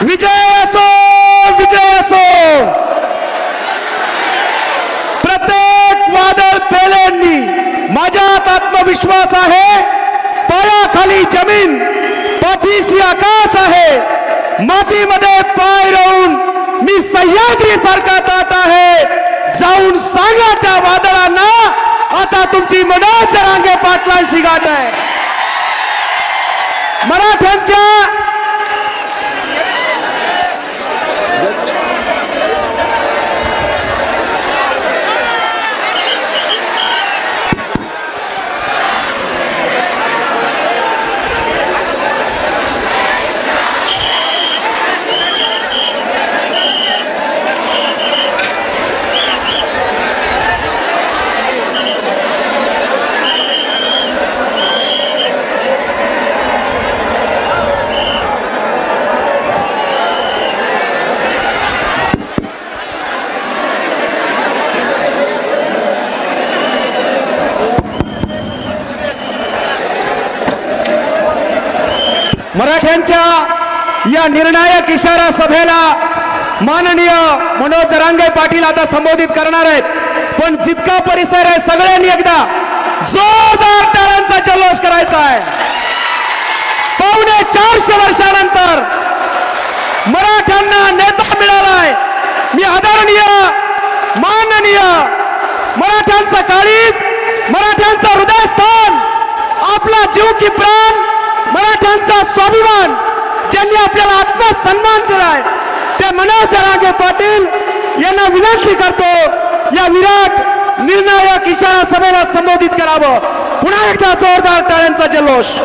विजय असो, विजय असो. प्रत्येक वादळ पेल्यांनी माझ्यात आत्मविश्वास आहे. पायाखाली जमीन, पाठीशी आकाश आहे. मातीमध्ये पाय रोवून मी सह्याद्री सारखा ताट आहे. जाऊन सांगा त्या वादळांना, आता तुमची मनोज जरांगे पाटलांशी गाठ आहे. मराठ्यांच्या मराठ्यांच्या या निर्णायक इशारा सभेला माननीय मनोज जरांगे पाटील आता संबोधित करणार आहेत. पण जितका परिसर आहे सगळ्यांनी एकदा जोरदार टाळ्यांचा जल्लोष करायचा आहे. 450 वर्षानंतर मराठ्यांना नेता मिळालाय. मी आदरणीय माननीय मराठ्यांचा काळीज, मराठ्यांचा हृदयस्थान, आपला जीव की प्राण, मराठ्यांचा स्वाभिमान, ज्यांनी आपल्याला आत्मसन्मान दिलाय, त्या मनोज जरांगे पाटील यांना विनंती करतो या विराट निर्णायक इशारा सभेला संबोधित करावं. पुन्हा एकदा जोरदार टाळ्यांचा जल्लोष.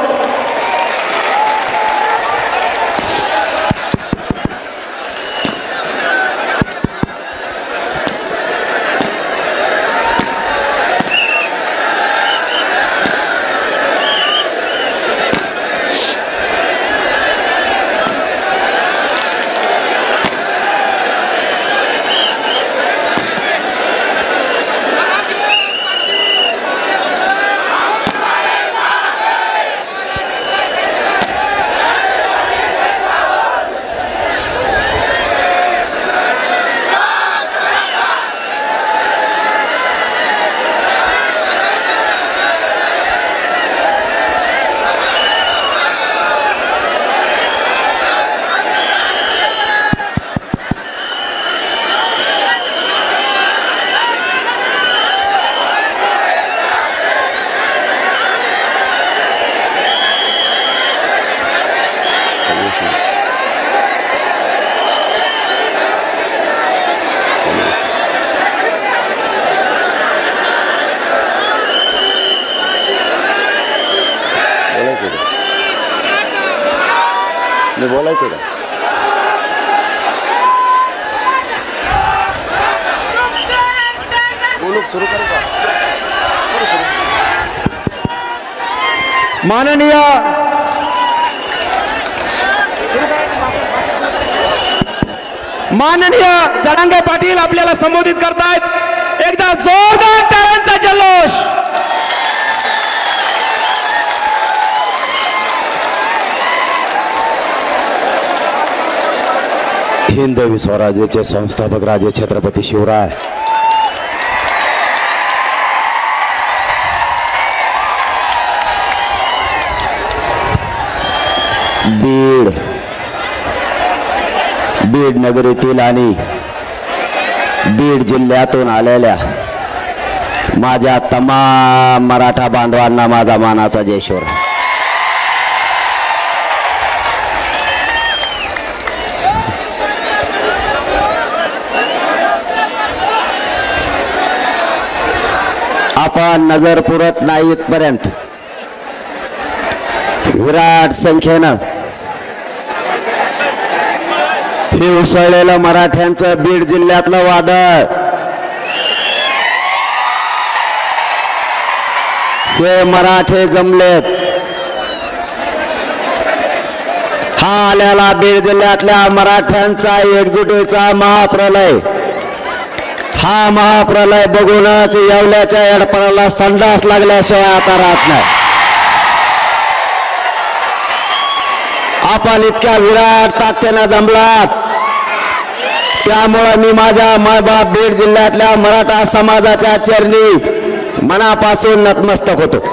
बोलायचं का? सुरू करू का? माननीय जरांगे पाटील आपल्याला संबोधित करतायत. एकदा जोरदार टाळ्यांचा जल्लोष. हिंदवी स्वराज्याचे संस्थापक राजे छत्रपती शिवराय, बीड नगरीतील आणि बीड जिल्ह्यातून आलेल्या माझ्या तमाम मराठा बांधवांना माझा मानाचा जय शिवराय. आपण नजर पुरत नाही इथपर्यंत विराट संख्येनं हे उसळलेलं मराठ्यांचं बीड जिल्ह्यातलं वादळ, हे मराठे जमलेत. हा आलेला बीड जिल्ह्यातल्या मराठ्यांचा एकजुटीचा महाप्रलय, हा महाप्रलय बघूनच येवल्याच्या एडपणाला संडास लागल्याशिवाय आता राहत नाही. आपण इतक्या विराट ताकदीने जमलात, त्यामुळे मी माझ्या मायबाप बीड जिल्ह्यातल्या मराठा समाजाच्या चरणी मनापासून नतमस्तक होतो.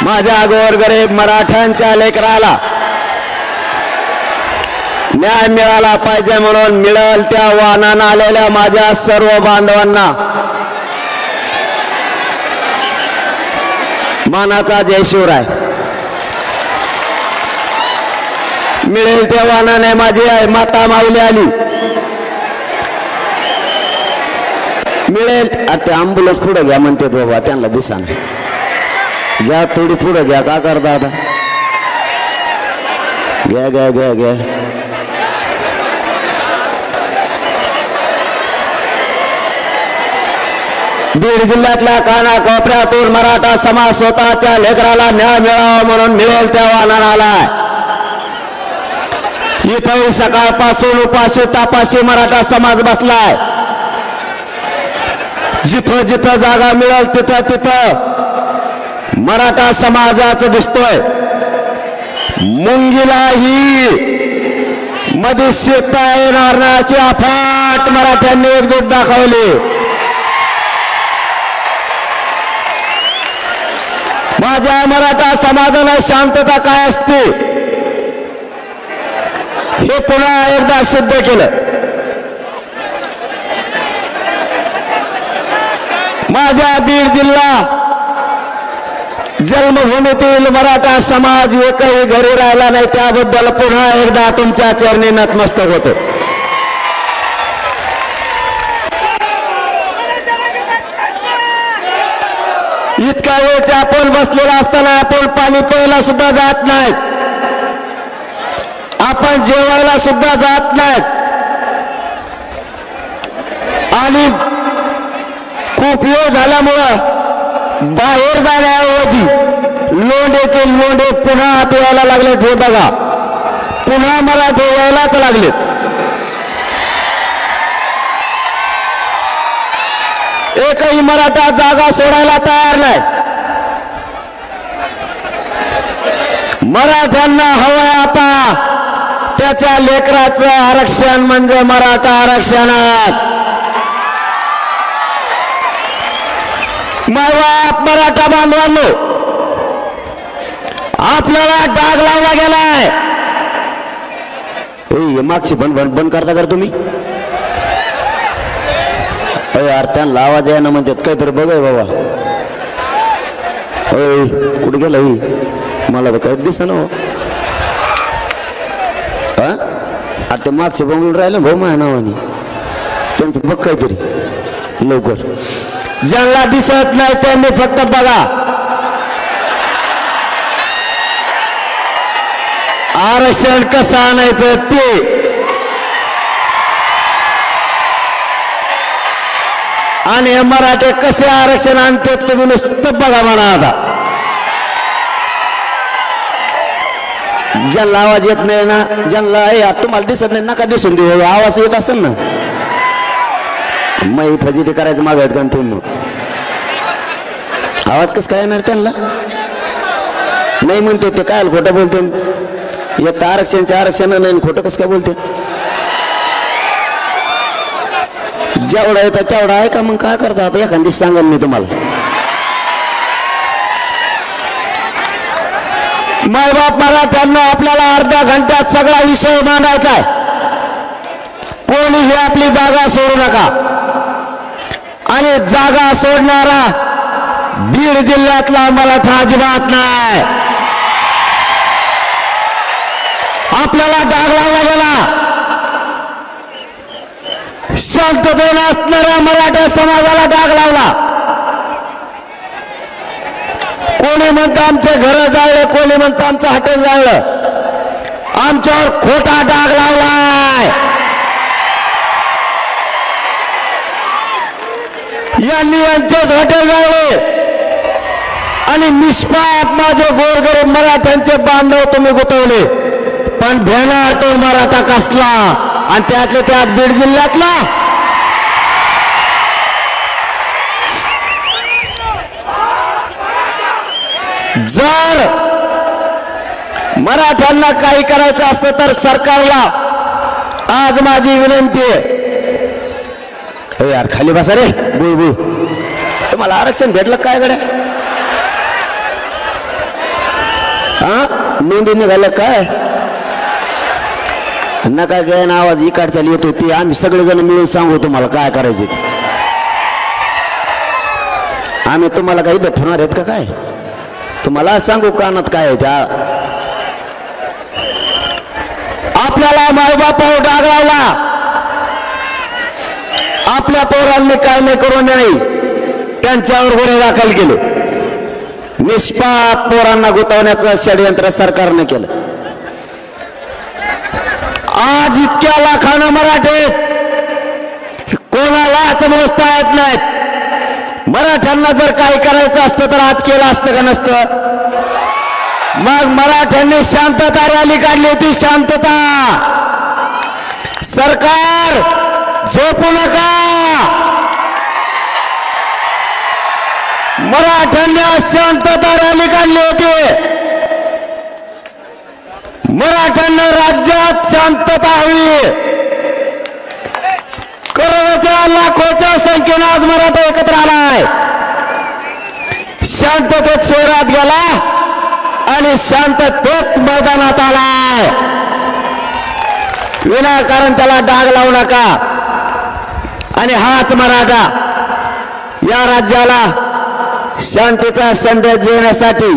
माझ्या गोरगरीब मराठ्यांच्या लेकराला न्याय मिळाला पाहिजे म्हणून मिळेल त्या वाहनानं आलेल्या माझ्या सर्व बांधवांना मानाचा जय शिवराय. मिळेल त्या वाहनाने माझी आई माता माऊली आली. मिळेल ते अँब्युलन्स पुढे घ्या म्हणते बाबा, त्यांना दिसा नाही. घ्या थोडी पुढे घ्या, का करता आता? घ्या घ्या घ्या घ्या. बीड जिल्ह्यातल्या कानाकोपऱ्यातून मराठा समाज स्वतःच्या लेकराला न्याय मिळावा म्हणून मिळेल त्या वाहनाला आलाय. इथंही सकाळपासून उपाशी तापाशी मराठा समाज बसलाय. जिथं जिथं जागा मिळेल तिथं तिथं मराठा समाजाचं दिसतोय. मुंगीलाही मध्ये शिरता येणार नाही अशी अफाट मराठ्यांनी एकजूट दाखवली. माझ्या मराठा समाजाला शांतता काय असते हे पुन्हा एकदा सिद्ध केलं. माझ्या बीड जिल्हा जन्मभूमीतील मराठा समाज एकही घरी राहिला नाही, त्याबद्दल पुन्हा एकदा तुमच्या चरणी नतमस्तक होतो. इतक्या वेळचे आपण बसलेला असताना आपण पाणी प्यायला सुद्धा जात नाहीत, आपण जेवायला सुद्धा जात नाहीत. आणि खूप वेळ झाल्यामुळं बाहेर जाण्याऐवजी लोंढेचे लोंढे पुन्हा आत यायला लागलेत. हे बघा, पुन्हा मराठी यायलाच लागलेत. एकही मराठा जागा सोडायला तयार नाही. मराठ्यांना हवंय आता त्याच्या लेकराचं आरक्षण म्हणजे मराठा आरक्षणच. मायबाप मराठा बांधवांनो, आपल्याला डाग लावला गेलाय. मागची बंद करता का तुम्ही? यार त्यांना आवाज आहे ना म्हणतात, काहीतरी बघाय बाबा. कुठे गेला मला तर काहीच दिसत ना. अरे ते मागचे बंगळून राहिले भाऊ माझ्या नावाने, त्यांचं बघ काहीतरी लवकर. ज्यांना दिसत नाही त्यांनी फक्त बघा. आरक्षण कसं आणायचं ते. आणि हे मराठे कसे आरक्षण आणतात तुम्ही नुसतं बघा म्हणा. आता ज्यांना आवाज येत नाही ना, ज्यांना तुम्हाला दिसत नाही नका दिसून देऊ. आवाज येत असेल ना, मग फजिती करायचं मागत का तुम्ही? आवाज कसं काय येणार त्यांना? नाही म्हणते ते काय खोटं बोलते. एक तर आरक्षण नाही, खोटं कसं काय बोलते? जेवढा येतं तेवढा आहे का? मग काय करता आता? एखादी सांगेन मी तुम्हाला. मायबाप मराठ्यांना आपल्याला अर्ध्या घंट्यात सगळा विषय मांडायचा आहे. कोणीही आपली जागा सोडू नका. आणि जागा सोडणारा बीड जिल्ह्यातला मराठा अजिबात नाही. आपल्याला डाग लावला गेला. शांततेने असणाऱ्या मराठा समाजाला डाग लावला. कोणी म्हणतं आमचे घर जाळले, कोणी म्हणतं आमचं हॉटेल जाळलं. आमच्यावर खोटा डाग लावलाय. यांनी यांचेच हॉटेल जाळले, आणि निष्पाप माझे गोरगरीब मराठ्यांचे बांधव तुम्ही गुतवले, पण भेणार तो मराठा कसला, आणि त्यातले त्यात बीड जिल्ह्यातला. जर मराठ्यांना काही करायचं असतं तर सरकारला आज माझी विनंती आहे, यार खाली बसा रे बुळबुळ, तुम्हाला आरक्षण भेटलं काय गड्या? हा नोंदी निघालं काय? नका काय ना आवाज इकडचा येत होती, आम्ही सगळेजण मिळून सांगू तुम्हाला काय करायचे. आम्ही तुम्हाला काही ठेवणार आहेत का काय? तुम्हाला सांगू कानात काय आहे त्या. आपल्याला मायबापावर डाग लावला, आपल्या पोरांनी काय नाही करू नये, त्यांच्यावर गुन्हे दाखल केले. निष्पाप पोरांना गुंतवण्याचं षडयंत्र सरकारने केलं. आज इतक्या लाखानं मराठे कोणालाच मोजता येत नाहीत. मराठ्यांना जर काही करायचं असतं तर आज केलं असतं का नसतं? मग मराठ्यांनी शांतता रॅली काढली होती. शांतता. सरकार झोपू नका. मराठ्यांनी शांतता रॅली काढली होती. मराठ्यांना राज्यात शांतता हवी. करोडोच्या लाखोच्या संख्येने आज मराठा एकत्र आलाय. शांततेत शहरात गेला आणि शांततेत मैदानात आलाय. विनाकारण त्याला डाग लावू नका. आणि हाच मराठा या राज्याला शांतीचा संदेश देण्यासाठी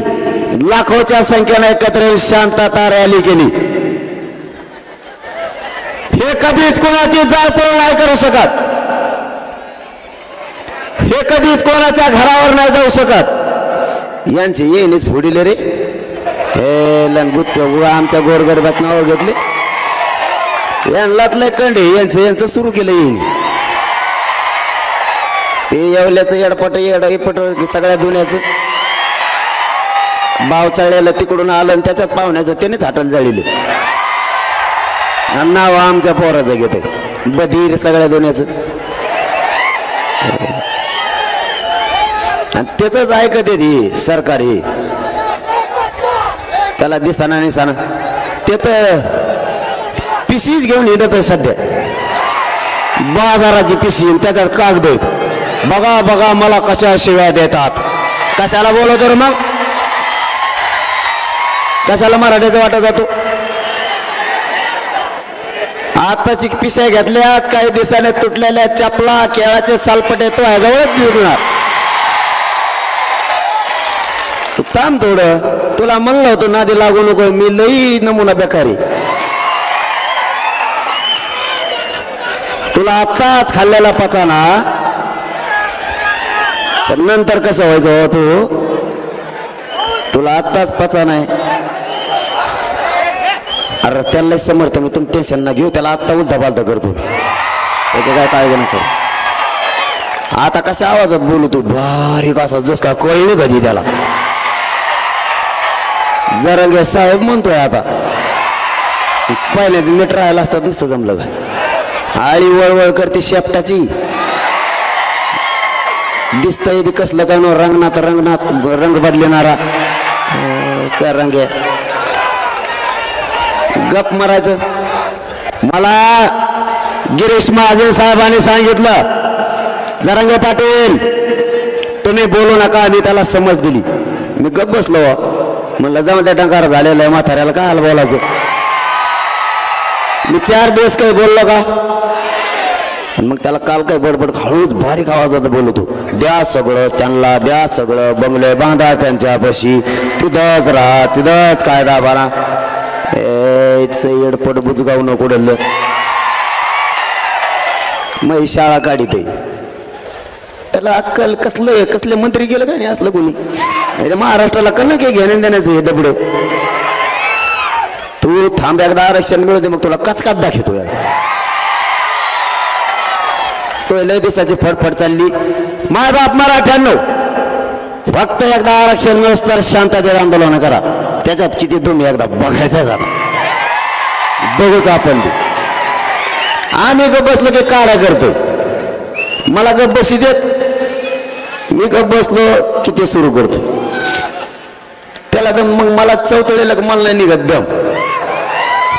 लाखोच्या संख्येने एकत्र येऊन शांतता रॅली केली. हे कधीच कोणाची जाळपोळ नाही करू शकत. हे कधीच कोणाच्या घरावर नाही जाऊ शकत. यांचे येणीच फोडिले रे. हे लंगुत्य आमच्या गोरगरिबात नाव घेतले. यांनातलं कंडे यांचं सुरू केलं येईन. ते येवल्याचं येडपट सगळ्या दुनियाचं बाव चाळलेलं तिकडून आलं आणि त्याच्यात पाहुण्याचं त्यानेच हाटल जाळीले. नाव आमच्या पोराचं घेते बधीर सगळ्या दुनियाचं. आणि त्याच ऐकत येते सरकार. हे त्याला दिसाना निसाना ते तर पिशीच घेऊन येत आहे सध्या. बाजाराची पिशी त्याच्यात कागद आहेत. बघा बघा मला कशा शिव्या देतात. कशाला बोलवतो रे मग? कशाला मराठीचा वाटा जातो? आताची पिशा घेतल्यात काही दिवसाने तुटलेल्या चपला केळाचे सालपटे तो ह्याजवळच दिसणार. तू थांब थोडं. तुला म्हणलं होतं नादी लागू नको. मी लई नमुना बेकारी. तुला आत्ताच खाल्लेला पचाना तर नंतर कसं व्हायचं हो? तुला आत्ताच पचा नाही. अरे त्याला समर्थ मी तुम्ही टेन्शन ना घेऊ. त्याला आत्ता उलथा पालथा करतो. त्याची काय काळजी नको. आता कशा आवाजात बोलू तू? बारीक असा जस का कळलं कधी त्याला. जरंगे साहेब म्हणतोय आता. पहिले नीट राहायला असतात नुसतं जमलं का? आळी वळवळ करते शेपटाची. दिसतंय बी कसलं काय नो रंगनाथ रंग बदलणारा रंग. गप मारायचं. मला गिरीश महाजन साहेबांनी सांगितलं जरांगे पाटील तुम्ही बोलू नका. मी त्याला समज दिली. मी गप बसलो. म्हणलं जाऊन त्या डंकार झालेला आहे म्हाताऱ्याला काय हाल बोलायचं. मी 4 दिवस काही बोललो का? मग त्याला काल काय बडबड हळूच बारीक आवाजात बोलतो. द्या सगळं त्यांना, द्या सगळं. बंगले बांधा त्यांच्यापाशी. तिथंच राहा. तिथंच कायदा बारा. येडपट बुजगाव नको डल. मग शाळा काढीत. त्याला अक्कल कसले मंत्री गेलं का नाही असलं कोणी? महाराष्ट्राला कल काय घेणं देण्याचं हे डबड. तू थांब एकदा आरक्षण मिळू दे मग तुला कचकात दाखवतो. तो लय दिवसाची फडफड चालली. माय बाप मराठ्यांनो फक्त एकदा आरक्षण मिळूस तर शांततेत आंदोलन करा. त्याच्यात किती तुम्ही एकदा बघायचं झालं बघूच आपण ते. आम्ही गप बसलो की काढा करतो. मला गप बसी देत, मी गप बसलो की ते सुरू करतो. त्याला दम मग मला चौथळेला मला नाही निघत दम,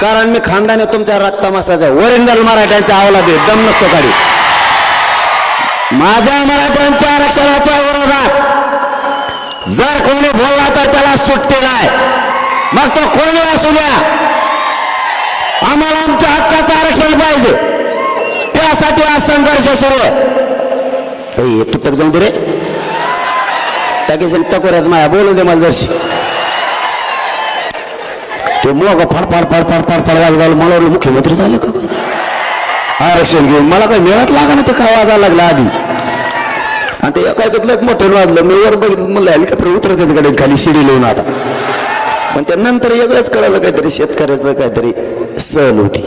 कारण मी खानदाने तुमच्या रक्तामासाचा ओरिजिनल मराठ्यांच्या आवला दे दम नसतो काढी. माझ्या मराठ्यांच्या आरक्षणाच्या विरोधात जर कोणी बोलला तर त्याला सुट्टी नाही, मग तो कोणी असू द्या. आम्हाला आमच्या हक्काचं आरक्षण पाहिजे, त्यासाठी आज संघर्ष सुरू आहे. तुटक जाऊन दे रे टाकेशन टकोऱ्यात माया बोलू दे मला जरशी. ते मग फाडफाड फाडफाड फाडफाड झालं. मला मुख्यमंत्री झाले का आरक्षण घेऊन? मला काही मिळत लागा ना ते काय वाजायला लागला आधी. आणि ते काय घेतलं मोठं वाजलं. मी वर बघितलं म्हणलं हेलिकॉप्टर उतरत तिकडे खाली शिडी लिहून. आता पण त्यानंतर वेगळंच कळालं काहीतरी शेतकऱ्याचं काहीतरी सहल होती.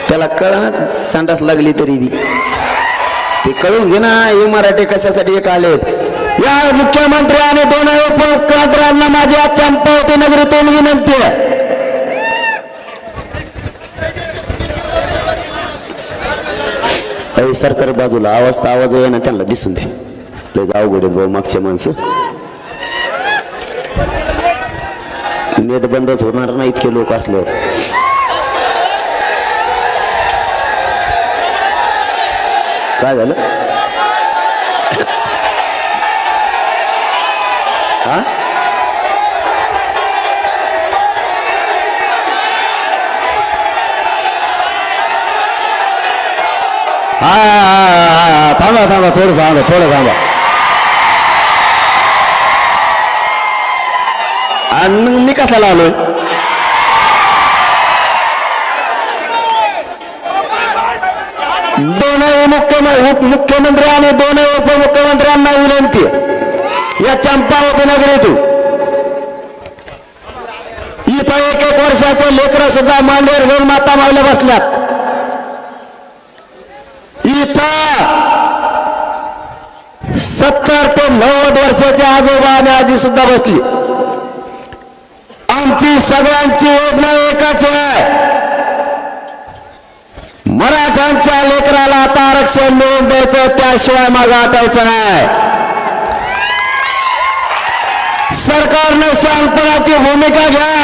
त्याला कळ ना संडास लागली तरी बी ते कळून घे ना. हे मराठी कशासाठी एक आलेत. या मुख्यमंत्री आणि दोन उपमुख्यमंत्र्यांना माझी आज चंपावती नगरीतून विनंती आहे. सरकार बाजूला आवाज आहे ना, त्यांना दिसून दे. लय अवघड आहेत भाऊ मागचे माणसं. नेट बंदच होणार ना इतके लोक असल्यावर. काय झालं? हा थांबा थांबा थोडं थांबा. आणि मग मी कशाला आलोय? दोनही मुख्यमंत्री आणि दोनही उपमुख्यमंत्र्यांना विनंती या चंपावती नगरीतून. इथं 1-1 वर्षाचे लेकरं सुद्धा मांडीवर घेऊन माता मावल्या बसल्यात. इथं 70 ते 90 वर्षाचे आजोबा आणि आजी सुद्धा बसली. आमची सगळ्यांची योजना एकच आहे. मराठ्यांच्या लेकराला आता आरक्षण मिळवून द्यायचं, त्याशिवाय मागे हटायचं नाही. सरकारने शांतपणाची भूमिका घ्या.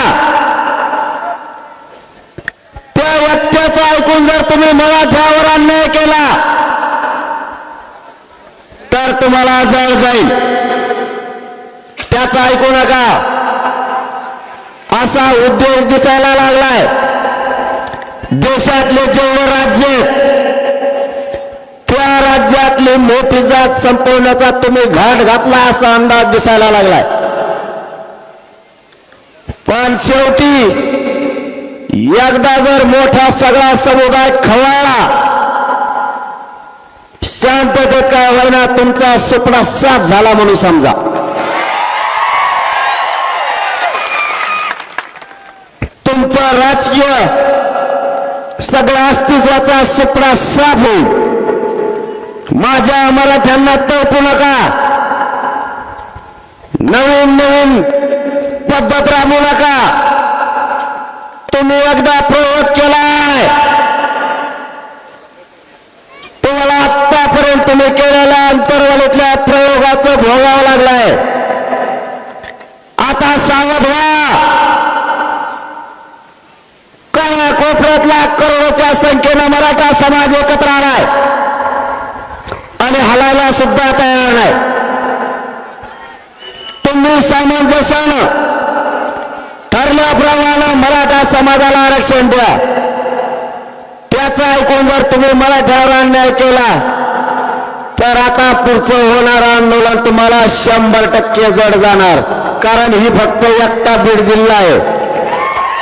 त्या व्यक्तीचं ऐकून जर तुम्ही मराठ्यावर अन्याय केला तर तुम्हाला जळ जाईल. त्याचं ऐकू नका. असा उद्देश दिसायला लागलाय. देशातले जेवढे राज्य त्या राज्यातली मोठी जात संपवण्याचा तुम्ही घाट घातला असा अंदाज दिसायला लागलाय. पण शेवटी एकदा जर मोठा सगळा समुदाय खवळला, शांततेत काय होईना तुमचा सुपडा साफ झाला म्हणून समजा. तुमचा राजकीय सगळ्या अस्तित्वाचा सुपडा साफ होईल. माझ्या मराठ्यांना तळपू नका. नवीन पद्धत राबवू नका. तुम्ही एकदा प्रयोग केलाय. तुम्हाला आतापर्यंत तुम्ही केलेल्या अंतर्वलीतल्या प्रयोगाचं भोगावं लागलंय. आता सावध व्हा. कोपऱ्यातल्या करोडोच्या संख्येनं मराठा समाज एकत्र आलाय आणि हलायला सुद्धा तयार नाही. तुम्ही सामंजस्यानं ठरल्याप्रमाणे मराठा समाजाला आरक्षण द्या. त्याचं ऐकून जर तुम्ही मराठ्यावर अन्याय केला तर आता पुढचं होणारं आंदोलन तुम्हाला 100% जड जाणार. कारण ही फक्त एकटा बीड जिल्हा आहे.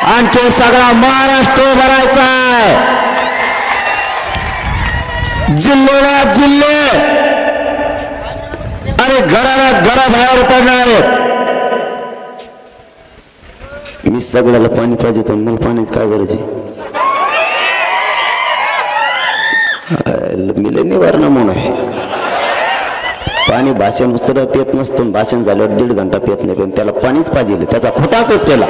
आणखी सगळा महाराष्ट्र भरायचा आहे. जिल्ह्याला जिल्हे आणि घराला घराबाहेर पडणार आहेत. मी सगळ्याला पाणी पाहिजे तर मला पाण्याची काय गरज आहे? मी लय निवारणा म्हणून आहे. पाणी भाषण उसरं पेत नसतो, भाषण झाल्यावर 1.5 घंटा पेत नाही, पण त्याला पाणीच पाहिजे, त्याचा खोटाच उपटेला.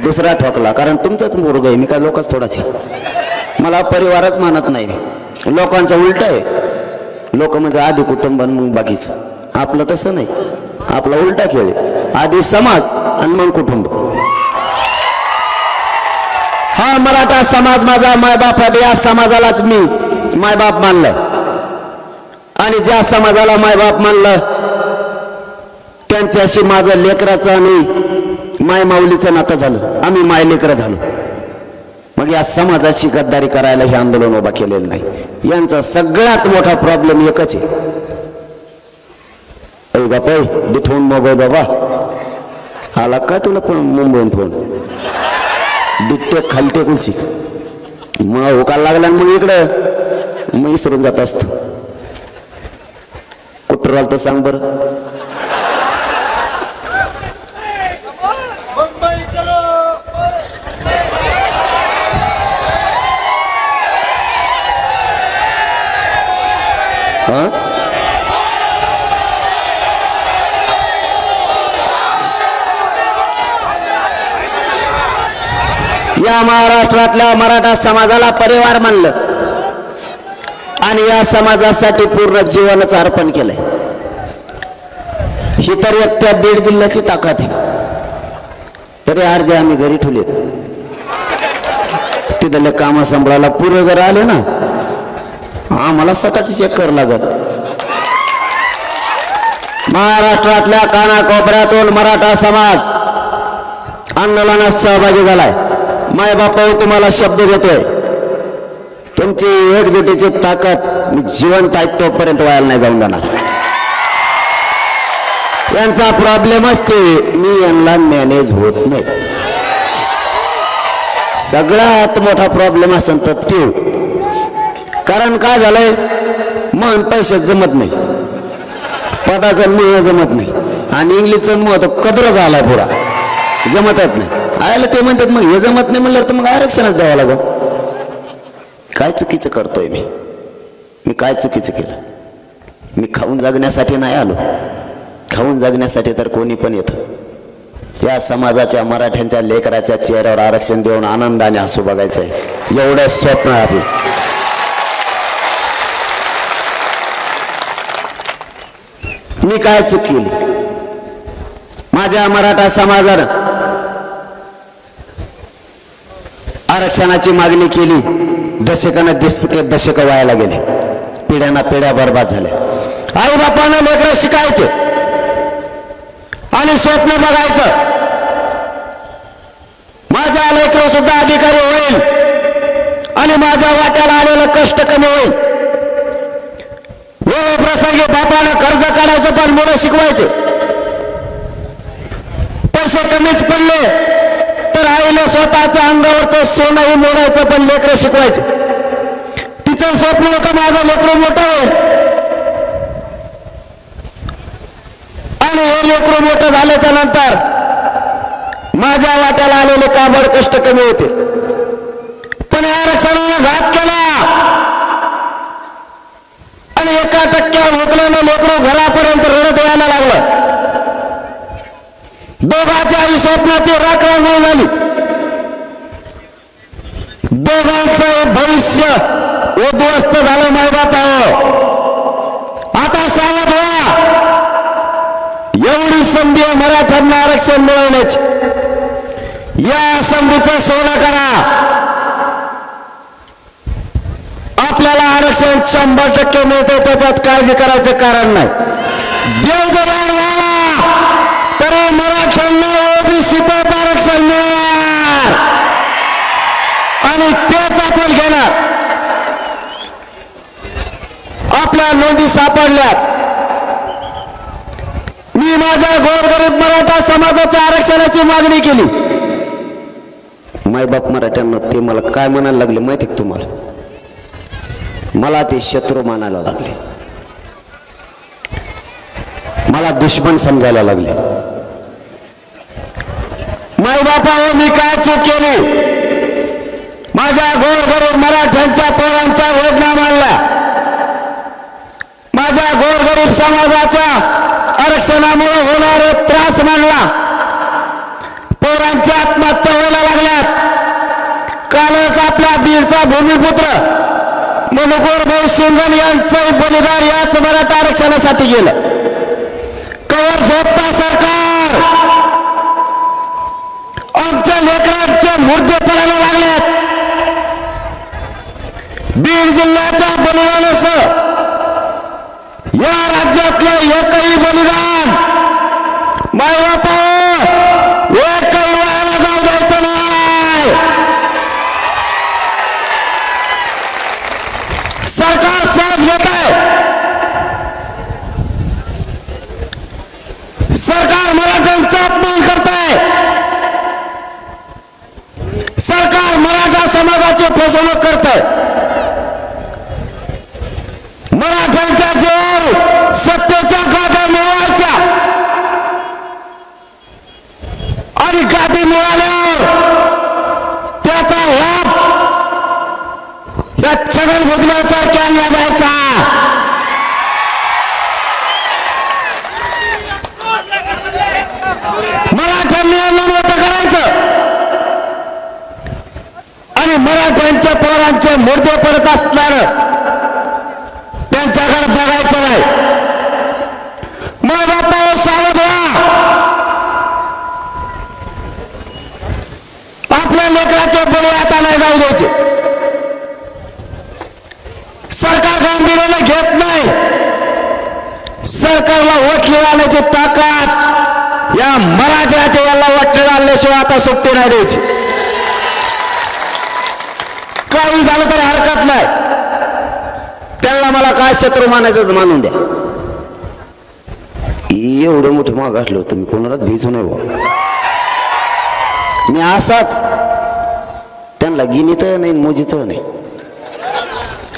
दुसरा ठोकला, कारण तुमचाच मुलगा आहे, मी काय लोकच थोडाच आहे, मला परिवारच मानत नाही. लोकांचं उलट आहे, लोक म्हणजे आधी कुटुंब मग बाकीचं. आपलं तसं नाही, आपला उलटा खेळ आहे, आधी समाज आणि मग कुटुंब. हा मराठा समाज माझा मायबाप आहे, या समाजालाच मी मायबाप मानलंय. आणि ज्या समाजाला मायबाप मानलं त्यांच्याशी माझं लेकराचं आणि माय माऊलीचं नातं झालं, आम्ही माय लेकरं झालो. मग या समाजाची गद्दारी करायला हे आंदोलन उभा केलेलं नाही. यांचा सगळ्यात मोठा प्रॉब्लेम एकच आहे. बापा दिठवून मोबाईल बाबा आला काय तुला पण मुंबईहून फोन दुट्टे खालटे कुलशी मग होकायला लागला, मग इकडं मग इसरून जात असतो. कुठं राहिलं तर सांग बरं. या महाराष्ट्रातल्या मराठा समाजाला परिवार मानलं आणि या समाजासाठी पूर्ण जीवनच अर्पण केलंय. ही तर एक त्या बीड जिल्ह्याची ताकद आहे. तरी अर्धे आम्ही घरी ठेवलेत, तिथले काम सांभाळायला पुरे जर आले ना आम्हाला 7-8 चक्कर लागत. महाराष्ट्रातल्या कानाकोपऱ्यातून मराठा समाज आंदोलनात सहभागी झालाय. मायबापा तुम्हाला शब्द देतोय, तुमची एकजुटीची ताकद मी जिवंत आहे तोपर्यंत व्हायला नाही जाऊन जाणार. यांचा प्रॉब्लेमच ते मी यांना मॅनेज होत नाही. सगळ्यात मोठा प्रॉब्लेम असेल तर ते, कारण काय झालंय मन पैसे जमत नाही, पदाचं मिळ जमत नाही आणि इंग्लिशचं मत कदर झालाय पुरा जमतच नाही. आयला ते म्हणतात मग हे जमत नाही म्हणलं तर मग आरक्षणच द्यावं लागत. काय चुकीचं करतोय मी काय चुकीचं केलं? मी खाऊन जगण्यासाठी नाही आलो, खाऊन जगण्यासाठी तर कोणी पण येतं. या समाजाच्या मराठ्यांच्या लेकराच्या चेहऱ्यावर आरक्षण देऊन आनंदाने हसू बघायचंय, एवढं स्वप्न आहे आपलं. मी काय चूक केली? माझ्या मराठा समाजानं आरक्षणाची मागणी केली, दशक व्हायला गेले, पिढ्याना पिढ्या बर्बाद झाल्या. आई बापानं लेकरं शिकायचे आणि स्वप्न बघायचं, माझा लेकरं सुद्धा अधिकारी होईल आणि माझ्या वाट्याला आलेलं कष्ट कमी होईल. वेळ प्रसंगी बापानं कर्ज काढायचं पण मुलं शिकवायचे. पैसे कमीच पडले तर आईला स्वतःच्या अंगावरचं सोनंही मोडायचं पण लेकरं शिकवायचे. तिचं स्वप्न होतं माझं लेकरं मोठं होईल आणि हे लेकरं मोठं झाल्याच्या नंतर माझ्या वाट्याला आलेले काबड कष्ट कमी होते. पण आरक्षणाने घात केला आणि 1% हुकलेलं लेकरं घरापर्यंत रडत यायला लागलं. दोघांच्याही स्वप्नाची राखण झाली, दोघांचं भविष्य उद्ध्वस्त झालं. मायबाप आता सावध व्हा, एवढी संधी मराठ्यांना आरक्षण मिळवण्याची. या संधीचं सोनं करा. आपल्याला आरक्षण 100% मिळतं, त्याच्यात काळजी करायचं कारण नाही. देव जर तरी मराठ्यांना ओबीसीत आरक्षण मिळणार आणि तेच आपण घेणार. आपल्या नोंदी सापडल्यात. मी माझ्या गोरगरीब मराठा समाजाच्या आरक्षणाची मागणी केली. मायबाप मराठ्यांना ते मला काय म्हणायला लागले माहिती का तुम्हाला? मला ते शत्रू मानायला लागले, मला दुश्मन समजायला लागले. मायबापा मी काय चूक केली? माझ्या गोरगरीब मराठ्यांच्या पोरांच्या वेदना मानल्या समाजाच्या आरक्षणामुळे होणारे त्रास मांडला. पोरांच्या आत्महत्या व्हायला लागल्यात. कालच आपल्या बीडचा भूमिपुत्र मनोहर भाऊ सिंगल यांचं बलिदान याच मराठा आरक्षणासाठी गेलं. कवर झोपता सरकार. आमच्या लेकरांचे मुर्दे पडायला लागलेत. बीड जिल्ह्याच्या बलिदानासह या राज्यातलं एकही बलिदान मायबापा एकही वायाला जाऊ द्यायचं नाही. सरकार श्वास घेत आहे. सरकार मराठ्यांचा अपमान करत आहे. सरकार मराठा समाजाची फसवणूक करत आहे. मराठ्यांच्या जीवावर सत्तेच्या गाद्या मिळवायच्या आणि गादी मिळाल्यावर त्याचा लाभ या छगन भुजबळासारख्या द्यायचा. मराठ्यांनी आंदोलन मोठं करायचं आणि मराठ्यांच्या पोरांचे मुर्दे पडत असल्यानं त्यांच्याकडे बघायचं नाही. मग बापा सावध व्हा. आपल्या लेकराचे बळी आता नाही जाऊ द्यायचे. सरकार गांभीर्याने घेत नाही. सरकारला वटली आणण्याची ताकद या मराठ्यात याला वटली आणल्याशिवाय आता सुट्टी नाही द्यायची. काही झालं तरी हरकत नाही. त्यांना मला काय शत्रू मानायचं मानून द्या. एवढं मोठं माग असलो तुम्ही कोणालाच भिजू नाही बा. मी असाच त्यांना गिनीत नाही मोजित नाही.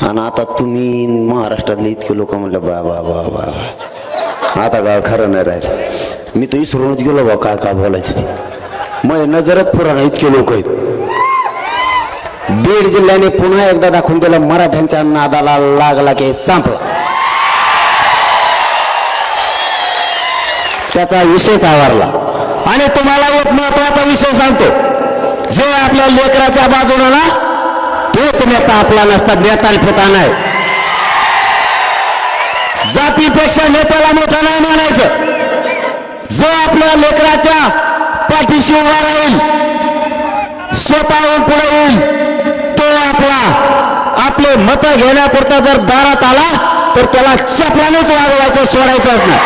आणि आता तुम्ही महाराष्ट्रातले इतके लोक म्हणलं बा बा बा बा आता काय खरं नाही राहिलं. मी तो विसरूनच गेलो बा काय काय बोलायचं ते. मग नजरच पुराणा इतके लोक आहेत. बीड जिल्ह्याने पुन्हा एकदा दाखवून दिलं मराठ्यांच्या नादाला लागला की संपला. त्याचा विषयच आवारला. आणि तुम्हाला एक महत्वाचा विषय सांगतो. जे आपल्या लेकराच्या बाजूला ना तोच नेता आपला नसता. नेता फेता नाही. जातीपेक्षा नेत्याला मोठा नाही मानायचं. जो आपल्या लेकराच्या पाठीशी उभा राहील स्वतःहून पुढे येईल तो आपले मत घेण्यापुरता जर दारात आला तर त्याला चपलानेच वागवायचं सोडायचंच नाही.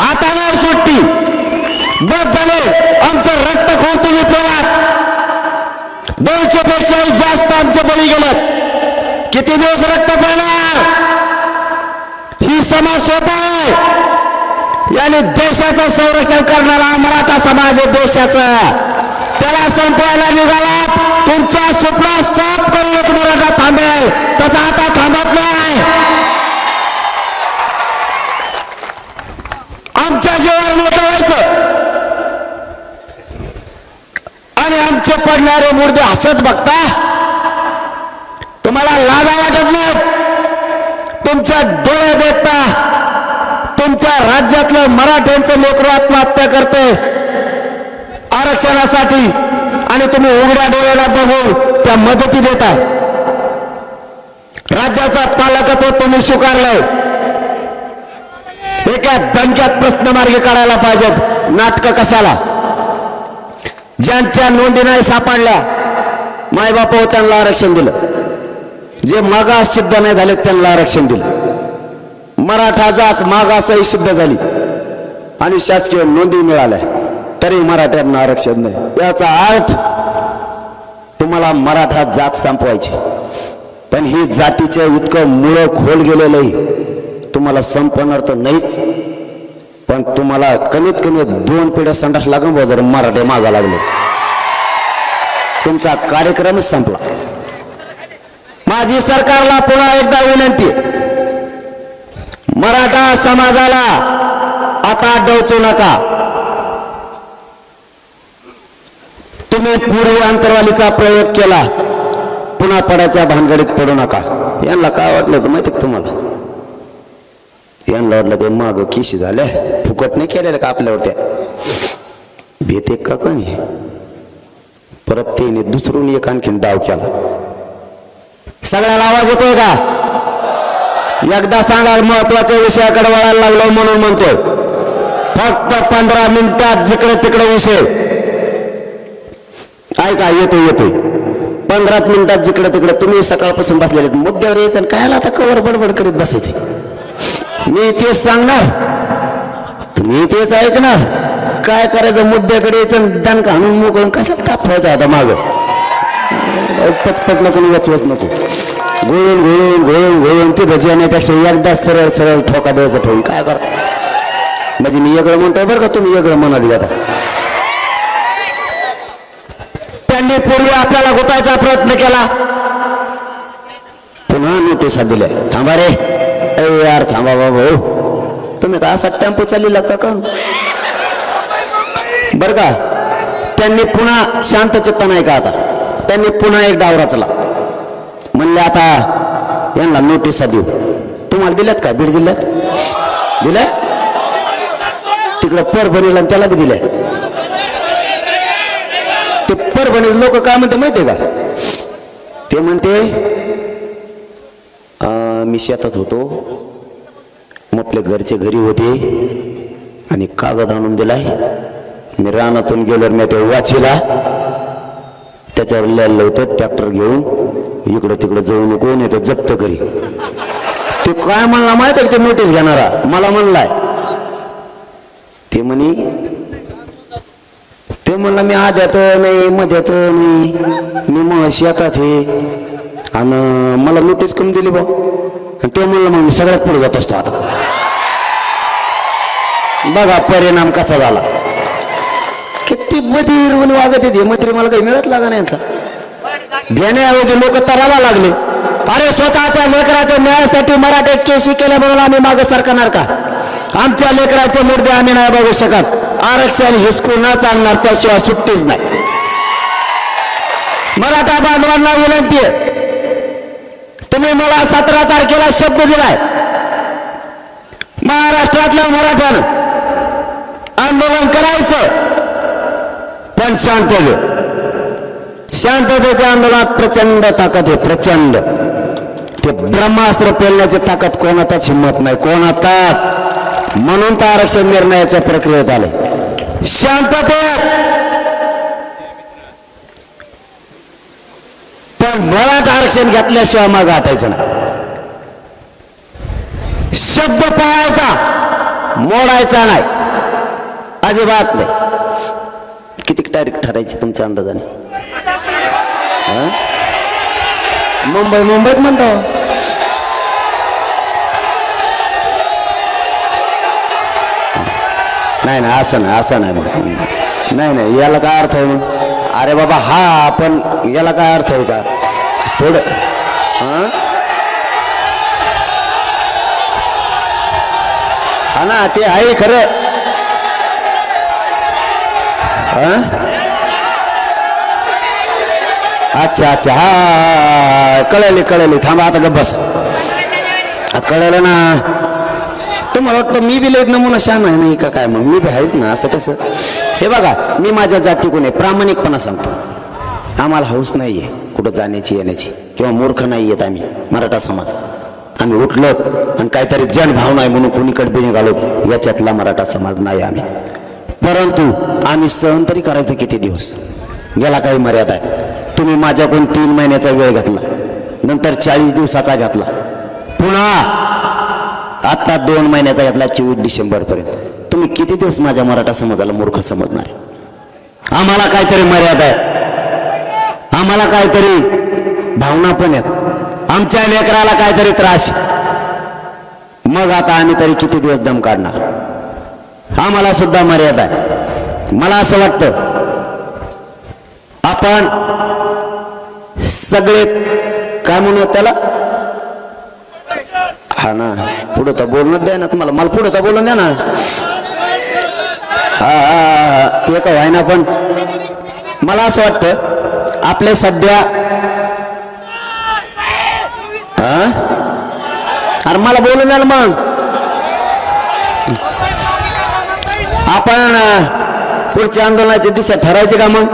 आता नाही सुट्टी. बस झाले. आमचं रक्त खाऊन तुम्ही प्रवाहात 200 पेक्षाही जास्त आमचे बळी गेलेत. किती दिवस रक्त पडणार ही समाज स्वतः आहे. याने देशाचं संरक्षण करणारा मराठा समाज आहे. देशाचं त्याला संपवायला निघाला. तुमचा स्वप्न साफ करूनच मराठा थांबेल. तसा आता थांबत नाही. आमच्या जीवावर मोठं व्हायचं आणि आमचे पडणारे मुर्दे हसत बघता तुम्हाला लाजा वाटत नाही. तुमच्या डोळे देखता तुमच्या राज्यातलं मराठ्यांचं लेकरू आत्महत्या करते आरक्षणासाठी आणि तुम्ही उघड्या डोळ्याला बघून त्या मदती देता. राज्याचा पालकत्व तुम्ही स्वीकारलंय. एका दणक्यात प्रश्न मार्गी काढायला पाहिजेत. नाटकं कशाला? ज्यांच्या नोंदी नाही सापडल्या मायबाप त्यांना आरक्षण दिलं. जे मागास सिद्ध नाही झाले त्यांना आरक्षण दिलं. मराठा जात मागासही सिद्ध झाली आणि शासकीय नोंदी मिळाल्या तरी मराठ्यांना आरक्षण नाही. याचा अर्थ तुम्हाला मराठा जात संपवायची. पण ही जातीचे इतकं मुळं खोल गेलेलं तुम्हाला संपवणार तर नाहीच. पण तुम्हाला कमीत कमी 2 पिढ्या संडास लागून जर मराठे मागा लागले तुमचा कार्यक्रमच संपला. माझी सरकारला पुन्हा एकदा विनंती. मराठा समाजाला आता डोचू नका. तुम्ही पूर्वी अंतरवालीचा प्रयोग केला. पुन्हा पडायच्या भानगडीत पडू नका. यांना काय वाटलं होतं माहिती का तुम्हाला? यांना वाटलं ते माग किशी झाल्या फुकट नाही केलेलं का आपल्यावर त्या भेट एक का कोणी परत त्याने दुसरून एक आणखीन डाव केला सगळ्याला आवाज येतोय का एकदा सांगा महत्वाच्या विषयाकडे वळायला लागलो म्हणून म्हणतोय फक्त 15 मिनिटात जिकडे तिकडे विषय ऐका येतोय 15 मिनिटात जिकडे तिकडे तुम्ही सकाळपासून बसलेले मुद्द्यावर यायचं कायला आता कवर बडबड करीत बसायचे मी तेच सांगणार तुम्ही तेच ऐकणार काय करायचं मुद्द्याकडे यायचं दणका आणून मोकळून कशाला तापवायचं आता माग पचपच नको वचवच नको घोळून तिथं येण्यापेक्षा एकदा सरळ सरळ ठोका द्यायचा ठेवून काय कर म्हणजे मी वेगळं म्हणतोय बरं का तुम्ही वेगळं मनात घ्या त्यांनी पूर्वी आपल्याला घुटायचा प्रयत्न केला पुन्हा नोटिसा दिल्या थांबा रे यार थांबा बाबा तुम्ही का असा टेम्पो चाललेला का बर का त्यांनी पुन्हा शांत चित्त नाही का आता त्यांनी पुन्हा एक डाव रचला म्हणले आता यांना नोटिसा देऊ तुम्हाला दिल्यात का बीड जिल्ह्यात दिल्या तिकडे परभणीला त्याला बी दिल्या ते परभणी लोक काय म्हणते माहितीये का ते म्हणते मी शेतात होतो मग आपल्या घरचे घरी होते आणि कागद आणून दिलाय मी रानातून गेलो मी ते वाचीला त्याच्यावर लिहायला होतं ट्रॅक्टर घेऊन इकडं तिकडं जाऊ नको नाही तर जप्त करी ते काय म्हणला माहिती आहे ते नोटीस घेणारा मला म्हणलाय ते म्हणला मी आद्यात नाही मध्यात नाही मी मग शेतात हे आणि मला नोटीस कमी दिली बा आणि ते म्हणलं मग मी सगळ्यात पुढे जात असतो आता बघा परिणाम कसा झाला किती बधीर म्हणून वागत येते मंत्री मला काही मिळत लागा नाही यांचा घेण्याऐवजी लोक तराला लागले अरे स्वतःच्या लेकराच्या न्यायासाठी मराठे केसी केल्या म्हणून आम्ही मागे सरकणार का आमच्या लेकराचे मुद्दे आम्ही नाही बघू शकत आरक्षण हिसकू न चालणार त्याशिवाय सुट्टीच नाही मराठा बांधवांना विनंती आहे तुम्ही मला 17 तारखेला शब्द दिलाय महाराष्ट्रातल्या मराठ्यानं आंदोलन करायचं पण शांततेच्या आंदोलनात प्रचंड ताकद आहे प्रचंड ते ब्रह्मास्त्र पेलण्याची ताकद कोणाचाच हिंमत नाही कोणाचाच म्हणून तर आरक्षण निर्णयाच्या प्रक्रियेत आले शांततेत पण मराठा आरक्षण घेतल्याशिवाय मग हटायचं नाही शब्द पाळायचा मोडायचा नाही अजिबात नाही किती तारीख ठरायची तुमच्या अंदाजाने मुंबईत म्हणतो नाही असं नाही मग नाही याला काय अर्थ आहे मग अरे बाबा हा पण याला काय अर्थ आहे का थोडं हा ना ते आहे खरं अच्छा हा कळले थांबा आता गप्प बस कळलं ना तुम्हाला वाटतं मी बी लयत नमुना शान आहे नाही का काय मग मी बी आहेच ना असं कसं हे बघा मी माझ्या जातीकडून आहे प्रामाणिकपणा सांगतो आम्हाला हौस नाहीये कुठं जाण्याची येण्याची किंवा मूर्ख नाही येत आम्ही मराठा समाज आम्ही उठलो आणि काहीतरी जनभावना आहे म्हणून कुणीकडे बी निघालो याच्यातला मराठा समाज नाही आम्ही परंतु आम्ही सहन तरी करायचं किती दिवस याला काही मर्यादा आहे तुम्ही माझ्याकडून 3 महिन्याचा वेळ घेतला नंतर 40 दिवसाचा घेतला पुन्हा आता 2 महिन्याचा घेतला 24 डिसेंबर पर्यंत तुम्ही किती दिवस माझ्या मराठा समाजाला मूर्ख समजणार आम्हाला काहीतरी मर्यादा आहे आम्हाला काहीतरी भावना पण आहेत आमच्या लेकराला काहीतरी त्रास मग आता आम्ही तरी किती दिवस दम काढणार आम्हाला सुद्धा मर्यादा आहे मला असं वाटतं आपण सगळे काय म्हणूया त्याला हा ना पुढे तर बोलणं द्या ना तुम्हाला मला पुढे तर बोलून द्या ना हा ते का व्हाय ना पण मला असं वाटतं आपले सध्या अरे मला बोलून द्या ना मग आपण पुढच्या आंदोलनाची दिशा ठरायची का मग?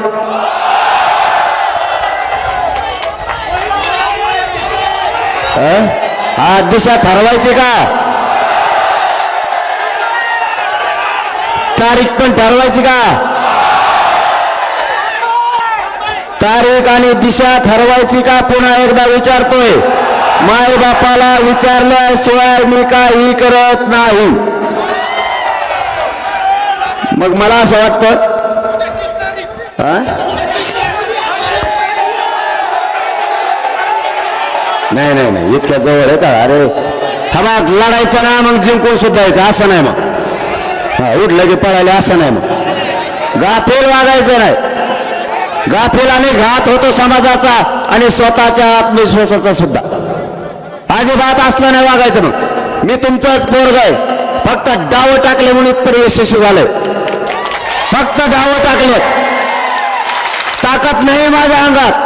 हा दिशा ठरवायची का? तारीख पण ठरवायची का? तारीख आणि दिशा ठरवायची का? पुन्हा एकदा विचारतोय. माय बापाला विचारल्याशिवाय मी काही करत नाही. मग मला असं वाटतं नाही नाही नाही इतक्या जवळ आहे का? अरे हवा लढायचं ना मग जिंकून सुद्धा यायचं असं नाही. मग उठलं की पळायला असं नाही. मग गाफील वागायचं नाही. गाफिलाने घात होतो समाजाचा आणि स्वतःच्या आत्मविश्वासाचा सुद्धा. अजिबात असलं नाही वागायचं. मग मी तुमचंच पोरग आहे. फक्त डाव टाकले म्हणून इथपर्यंत यशस्वी झालंय. फक्त डाव टाकले. ताकद नाही माझ्या अंगात.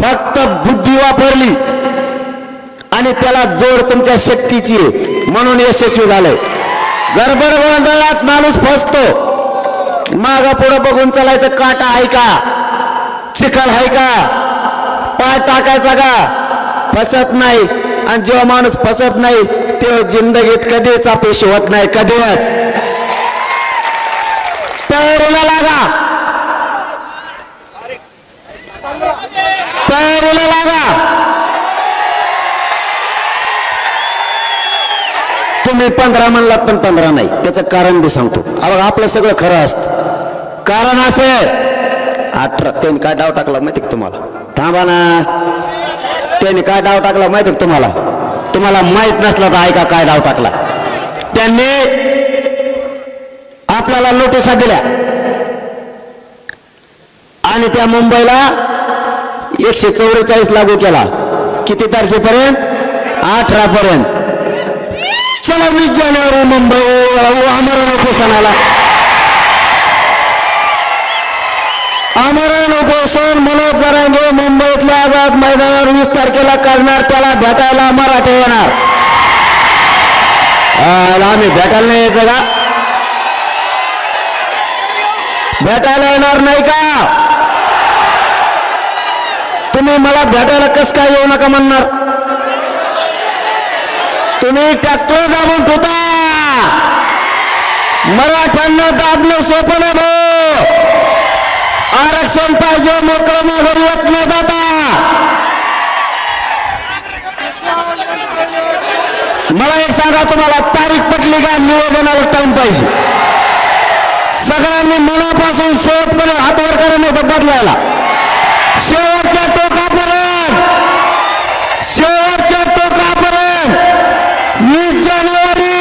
फक्त बुद्धी वापरली आणि त्याला जोड तुमच्या शक्तीची आहे म्हणून यशस्वी झालंय. गडबड गोंधळात माणूस फसतो. माग पुढं बघून चालायचं. काटा आहे का? चिखल आहे का? पाय टाकायचा का? फसत नाही. आणि जेव्हा माणूस फसत नाही तेव्हा जिंदगीत कधीच अपयशी होत नाही. कधीच. तयारीला लागा. तयारीला लागा. तुम्ही 15 म्हणलात पण 15 नाही. त्याचं कारण बी सांगतो. अबघ आपलं सगळं खरं असतं. कारण असे 18 त्यांनी काय डाव टाकला माहिती का तुम्हाला? थांबा ना. त्यांनी काय डाव टाकला माहिती का तुम्हाला? तुम्हाला माहित नसला तर ऐका काय डाव टाकला. त्यांनी आपल्याला नोटिसा दिल्या आणि त्या मुंबईला 144 लागू केला. किती तारखेपर्यंत? 18 पर्यंत. चला 20 जानेवारी मुंबई आमरण उपोषणाला. आमरण उपोषण मनोज जरांगे मुंबईतल्या आझाद मैदानावर 20 तारखेला करणार. त्याला भेटायला मराठे येणार. आम्ही भेटायला नाही यायचं का? भेटायला येणार नाही का? तुम्ही मला भेटायला कस काय येऊ नका म्हणणार? तुम्ही ट्रॅक्टर दाबून ठेवता. मराठ्यांना दाबणं सोपं नाही भाऊ. आरक्षण पाहिजे. मोकळं माघारी येत न जाता. मला एक सांगा तुम्हाला तारीख पटली का? निवेदनाला टाइम पाहिजे. सगळ्यांनी मनापासून शेवटपर्यंत हातवर करायला बदलायला. शेवटच्या टोकापर्यंत. शेवटच्या टोकापर्यंत 20 जानेवारी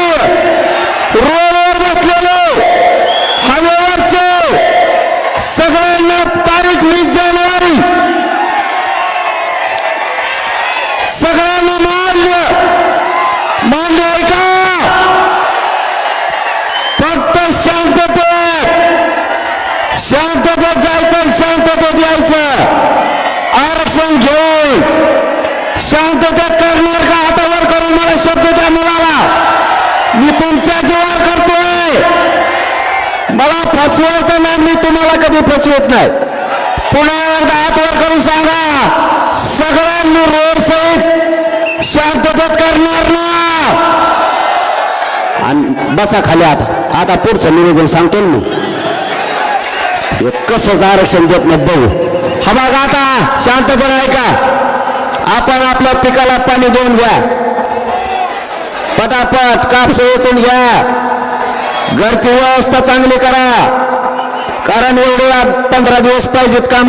रोडवर बसलेले हवेवरचे सगळ्यांना तारीख 20 जानेवारी सगळ्यांना मान्य आहे का? फक्त शांततेत जायचं. शांततेत यायचं. आरक्षण घेऊन शांततेत करणार का? हातावर करून मला शब्द द्या मुलाला. मी तुमच्या जीवावर करतोय. मला फसवायचं नाही. मी तुम्हाला कधी फसवत नाही. पुन्हा एकदा हातवर करून सांगा. सगळ्यांनी रोड सहित शांततेत करणार ना? आणि बसा खाली. आता पुढचं निवेदन सांगतो ना मी. कसं आरक्षण देत नाही बघू. हा बघ आता शांततेत आहे का? आपण आपल्या पिकाला पाणी देऊन घ्या. पटापट कापस वेचून घ्या. घरची व्यवस्था चांगली करा. कारण एवढे 15 दिवस पाहिजेत काम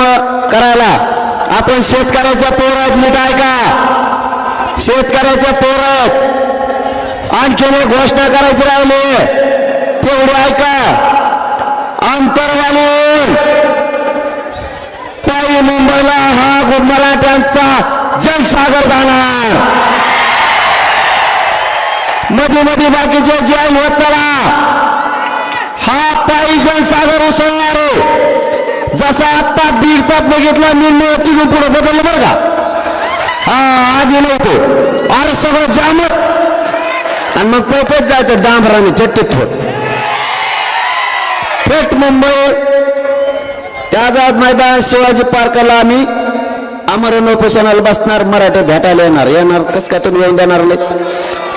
करायला. आपण शेतकऱ्याच्या पोरात नीट ऐका. शेतकऱ्याच्या पोरात आणखीन एक घोषणा करायची राहिली तेवढी ऐका. आंतरवाली पायी मुंबईला हा मराठ्यांचा जनसागर जाणार. मध्ये मध्ये बाकीचे जे होत चला. हा पायी जनसागर उसळणार आहे. जसा आता बीडचा बघितला मी तिथून पुढे बदललं बरं का? हा आधी नव्हतो. अरे सगळं जामच. आणि मग पैपच जायचं डांबराने चट्टीत थोड. थेट मुंबई त्या आझाद मैदान शिवाजी पार्कला आम्ही आमरण उपोषणाला बसणार. मराठे भेटायला येणार कसं काय तुम्ही येऊन देणार नाहीत?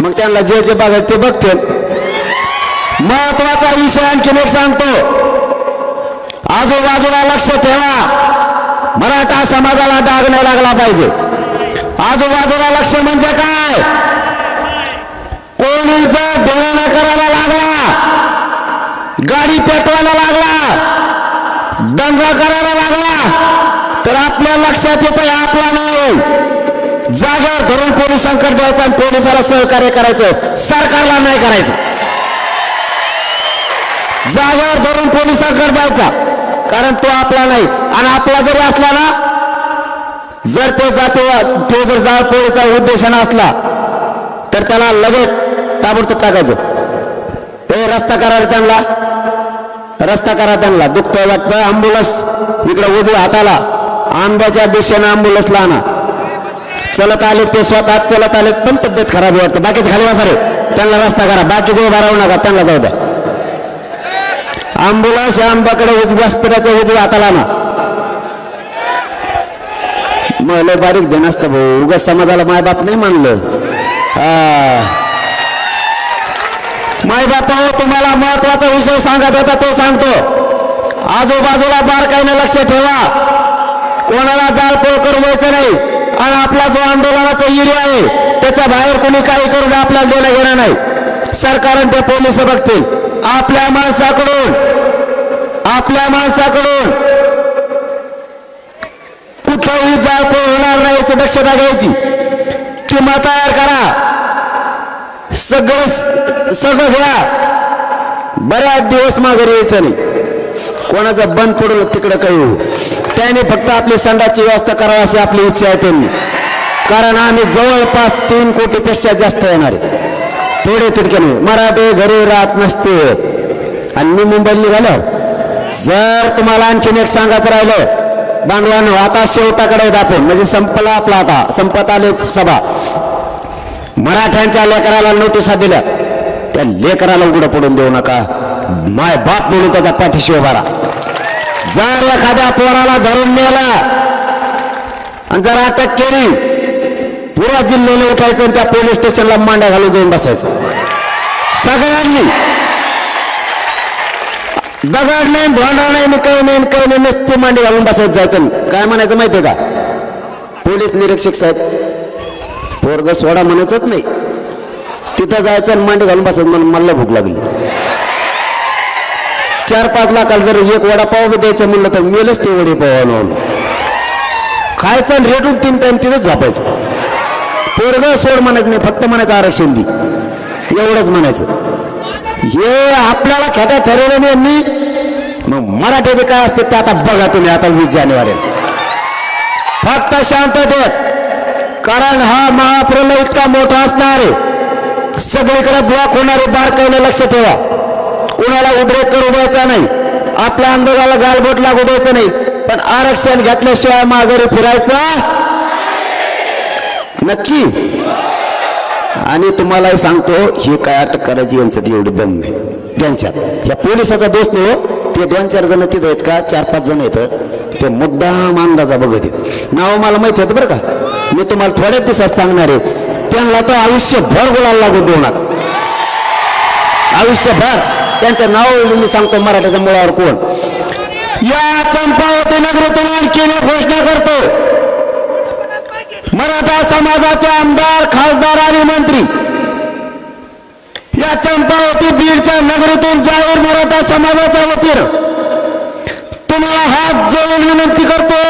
मग त्यांना जे जे बघायचं ते बघतील. महत्वाचा विषय आणखीन एक सांगतो, आजूबाजूला लक्ष ठेवा. मराठा समाजाला डाग नाही लागला पाहिजे. आजूबाजूला लक्ष म्हणजे काय? कोणी जर ढोळण करायला लागला, गाडी पेटवायला लागला, दंगा करायला लागला तर आपल्या लक्षात येतं आपला नाही. जागेवर धरून पोलिसांकडे द्यायचं आणि पोलिसाला सहकार्य करायचं, सरकारला नाही करायचं. जागेवर धरून पोलिसांकडे द्यायचा, कारण तो आपला नाही. आणि आपला जरी असला ना, जर तो जर जाळपोळीचा उद्देशाने असला तर त्याला लगेच ताबडतोब टाकायचं. ते रस्ता करायला त्यांना, रस्ता करा त्यांना. दुखतंय वाटतं, अँब्युलन्स इकडे उजव्या हाताला आंब्याच्या दिशेने अँब्युलन्सला आणा. चलत आले ते स्वतः चलत आले पण तब्येत खराब वाटतं. बाकीचे खाली बसा रे, त्यांना रस्ता करा. बाकीचे उभा राहू नका, त्यांना जाऊ द्या. अँब्युलन्स या आंब्याकडे व्यासपीठाच्या उजव्या हाताला आणा. मग लय बारीक देण असतं भाऊ, उगाच समाजाला मायबाप नाही मानलं. मायबाप तुम्हाला महत्वाचा विषय सांगायचा होता तो सांगतो. आजूबाजूला बारकाईने लक्ष ठेवा, कोणाला जाळपोळ करू द्यायचं नाही. आणि आपला जो आंदोलनाचा एरिया आहे त्याच्या बाहेर कोणी काही करू द्या, आपल्याला देणं घेणं नाही. सरकार ते पोलीस बघतील. आपल्या माणसाकडून कुठलाही जाळपोळ होणार नाही याची दक्षता घ्यायची. किंवा तयार करा, सगळं घ्या. बऱ्याच दिवस माघारी यायचं नाही. कोणाचं बंद पडलं तिकडं काही होऊ, त्याने फक्त आपली संडासची व्यवस्था करावी अशी आपली इच्छा आहे त्यांनी. कारण आम्ही जवळपास 3 कोटीपेक्षा जास्त येणार आहे. थोडे तितके नाही. मराठे घरी राहत नसते. आणि मी मुंबईला निघालो. जर तुम्हाला आणखीन एक सांगायचं राहिलं बांधवांनो, आता शेवटाकडे आपण म्हणजे संपला आपला, आता संपत आले सभा. मराठ्यांच्या लेकराला नोटिसा दिल्या, त्या लेकराला उघडं पडून देऊ नका. माय बाप म्हणून त्याचा पाठीशी उभा राहा. जर एखाद्या पोराला धरून नेला आणि जर अटक केली, पुरा जिल्ह्याला उठायचं आणि त्या पोलीस स्टेशनला मांड्या घालून जाऊन बसायचं. सगळ्यांनी दगड नाही, धोंडा नाही, काही नाही, नुसती मांडी घालून बसायचं जायचं. काय म्हणायचं माहितीये का? पोलीस निरीक्षक साहेब, पोरग सोडा म्हणायचंच नाही, तिथं जायचं आणि मांडी घालून बसायचं. मला भूक लागली. 4-5 लाखाला जर एक वडापाव बी द्यायचं म्हणलं तर मेलच ते वडेपाव खायचं आणि रेटून 3 टाइम तिथंच झोपायचं. पोरग सोड म्हणायचं नाही, फक्त म्हणायचं आरक्षण दे, एवढंच म्हणायचं. हे आपल्याला खेटा ठरवलं यांनी. मग मराठी बी काय असते ते आता बघा तुम्ही. आता 20 जानेवारी फक्त शांततेत, कारण हा महाप्रलय इतका मोठा असणार आहे, सगळीकडे ब्लॉक होणारे. बारकाईने लक्ष ठेवा, कुणाला उद्रेक करू द्यायचा नाही, आपल्या आंदोलनाला गालबोट लागू द्यायचं नाही. पण आरक्षण घेतल्याशिवाय माघारी फिरायचं नक्की. आणि तुम्हालाही सांगतो, हे काय अटक करायची यांच्यात एवढी दम नाही त्यांच्यात. या पोलिसाचा दोष नाही हो, ते 2-4 जण तिथं आहेत का, 4-5 जण येतं, ते मुद्दाम अंदाजा बघत आहेत. नाव मला माहिती होतं बरं का, मी तुम्हाला थोड्याच दिवसात सांगणार आहे. त्यांना तर आयुष्यभर गुलाल लागू देऊ नका, आयुष्यभर. त्यांचं नाव मी सांगतो, मराठ्याच्या मुळावर कोण. या चंपावती नगरीतून आणखी घोषणा करतो, मराठा समाजाचे आमदार, खासदार आणि मंत्री या चंपावती बीडच्या नगरीतून जाहीर मराठा समाजाच्या वतीनं तुम्हाला हात जोडून विनंती करतो.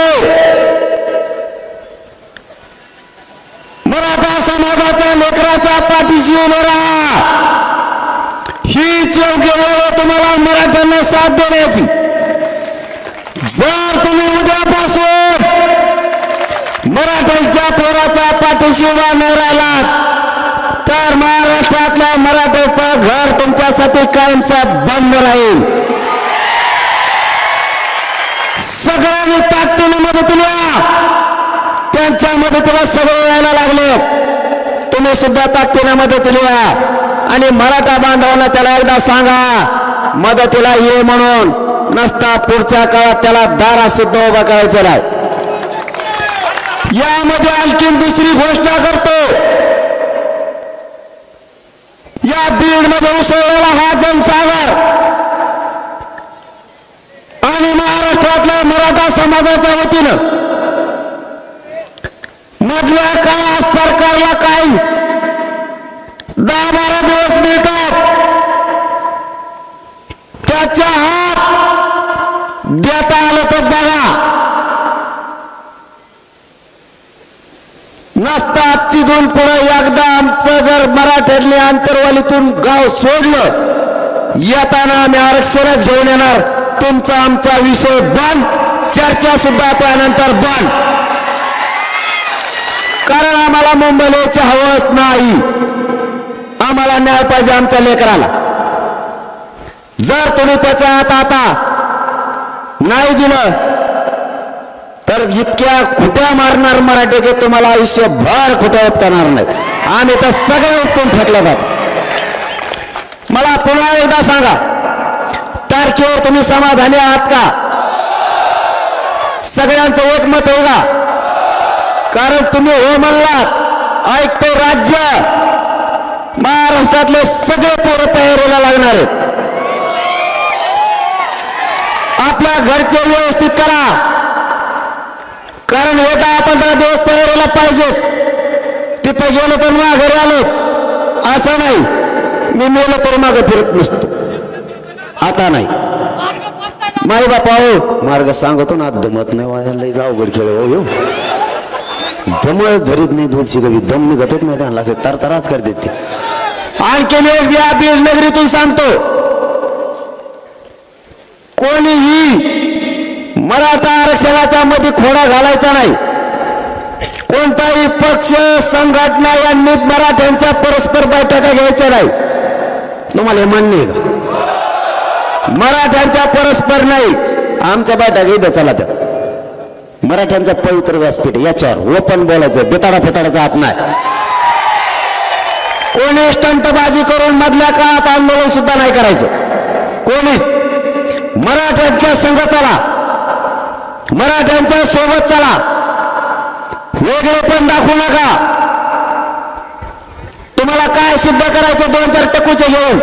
मराठा समाजाच्या लेकराच्या पाठीशी उभं राहा. हीच योग्य वेळ तुम्हाला मराठ्यांना साथ देण्याची. जर तुम्ही उद्यापासून मराठ्यांच्या पोराच्या पाठीशी उभा नाही राहिलात तर महाराष्ट्रातल्या मराठ्याचं घर तुमच्यासाठी कायमचं बंद राहील. सगळ्यांनी ताकदीने मदतीला या. त्यांच्या मदतीला सगळे यायला लागले, तुम्ही सुद्धा ताकदीने मदतीला या. आणि मराठा बांधवांना त्याला एकदा सांगा, मदतीला ये म्हणून नसता पुढच्या काळात त्याला दारा सुद्धा उभा करायचं नाही. यामध्ये आणखीन दुसरी घोषणा करतो. या बीड मध्ये उसळलेला हा जनसागर आणि महाराष्ट्रातल्या मराठा समाजाच्या वतीनं मधल्या काळात सरकारला काही 10-12 दिवस मिळतात, त्याच्या हात देता आलं तर बघा. नसतात तिथून पुढे एकदा आमचं जर मराठ्यातल्या आंतरवालीतून गाव सोडलं, येताना आम्ही आरक्षणच घेऊन येणार. तुमचा आमचा विषय बंद, चर्चा सुद्धा त्यानंतर बंद. कारण आम्हाला मुंबईला यायची हवस नाही. आम्हाला न्याय पाहिजे आमच्या लेकराला. जर तुम्ही त्याच्या हात आता नाही दिलं तर इतक्या खुट्या मारणार मराठी की तुम्हाला आयुष्यभर खुट्या उपटणार नाहीत. आम्ही तर सगळे उपटून फेकले जात. मला पुन्हा एकदा सांगा, तारखेवर तुम्ही समाधानी आहात का? सगळ्यांचं एकमत आहे का? कारण तुम्ही हो म्हणलात, ऐकतो राज्य, महाराष्ट्रातले सगळे पोरं तयारीला लागणार आहेत. आपल्या घरचे व्यवस्थित करा, कारण 10-15 दिवस तयारीला पाहिजेत. तिथं गेलो तर माघारी आलो असं नाही. मी मेलो तर मागे फिरत नसतो. आता नाही. माई बापा हो, मार्ग सांगतो ना, दमत नाही वाजायला अवघड खेळ हो. दमच धरीत नाही, दोनशी कवी दम निघतच नाही त्यांना, असे तरतराच करते ते. आणखीन एक या बीड नगरीतून सांगतो, कोणीही मराठा आरक्षणाच्या मध्ये खोडा घालायचा नाही. कोणताही पक्ष संघटना यांनी मराठ्यांच्या परस्पर बैठका घ्यायच्या नाही. तुम्हाला हे मान्य आहे का? मराठ्यांच्या परस्पर नाही. आमच्या बैठका इथं चला, त्या मराठ्यांचा पवित्र व्यासपीठ, याच्यावर ओपन बोलायचं, बेताडा फेताडाचा हात नाही. कोणी स्टंटबाजी करून मधल्या काळात आंदोलन सुद्धा नाही करायचं. कोणीच. मराठ्यांच्या संघ चला, मराठ्यांच्या सोबत चला, वेगळे पण दाखवू नका. तुम्हाला काय सिद्ध करायचं 2-4 टकूचे घेऊन?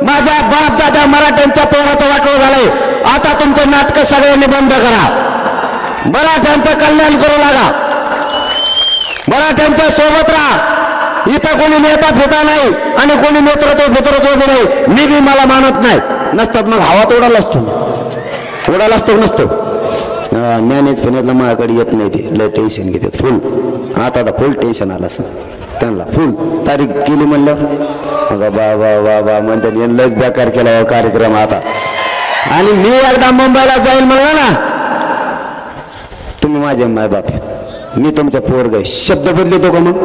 माझ्या बापजात्या मराठ्यांच्या पोराचं वाटोळ झालंय. आता तुमचे नाटक सगळ्यांनी बंद करा. मराठ्यांचं कल्याण करू लागा, मराठ्यांच्या सोबत राहा. इथं कोणी नेता फिता नाही आणि कोणी नेतृत्व नाही. मी बी मला मानत नाही. नसतात मग हवात उडाला असतो नसतो. मॅनेज फिनेजला माझ्याकडे येत नाही, ते लय टेन्शन घेतात फुल. आता फुल टेन्शन आलं असं त्यांना. फुल तारीख केली म्हणलं मग बा म्हणतात लयच बेकार केला कार्यक्रम आता. आणि मी एकदा मुंबईला जाईल म्हणलं ना, तुम्ही माझे मायबाप आहेत, मी तुमचा पोरग आहे. शब्द बदलतो का मग?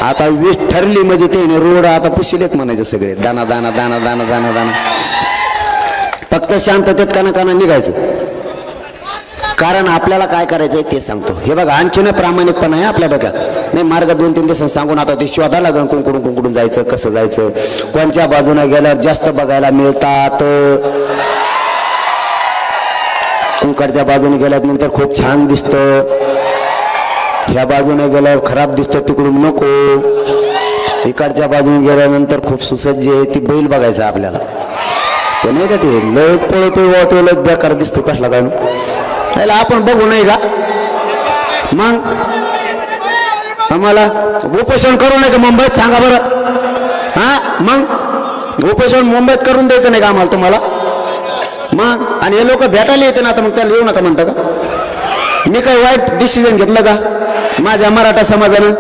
आता 20 ठरली म्हणजे ते रोड आता पुशिलेच म्हणायचे सगळे. दाना दाना दाना दाना दाना दाना. फक्त शांततेत काना निघायचं. कारण आपल्याला काय करायचंय ते सांगतो. हे बघा, आणखीन प्रामाणिकपणा आहे आपल्या डोक्यात. नाही मार्ग 2-3 दिवस सांगून आता ते शोधा लागेल कुंकडून जायचं, कसं जायचं, कोणत्या बाजूने गेल्यावर जास्त बघायला मिळतात. कुंकडच्या बाजूने गेल्यानंतर खूप छान दिसतं, ह्या बाजूने गेल्यावर खराब दिसतं, तिकडून नको. इकडच्या बाजूने गेल्यानंतर खूप सुसज्ज आहे, ती बैल बघायचं आपल्याला. ते नाही का ते लयच पळतो लयच बेकार दिसतो कसला काय. त्याला आपण बघू नाही का? मग आम्हाला उपोषण करू नये का मुंबईत? सांगा बरं. हा मग उपोषण मुंबईत करून द्यायचं नाही का आम्हाला तुम्हाला? मग आणि हे लोक भेटायला येते ना, आता मग त्याला येऊ नका म्हणता का? मी काही वाईट डिसिजन घेतलं का? माझ्या मराठा समाजानं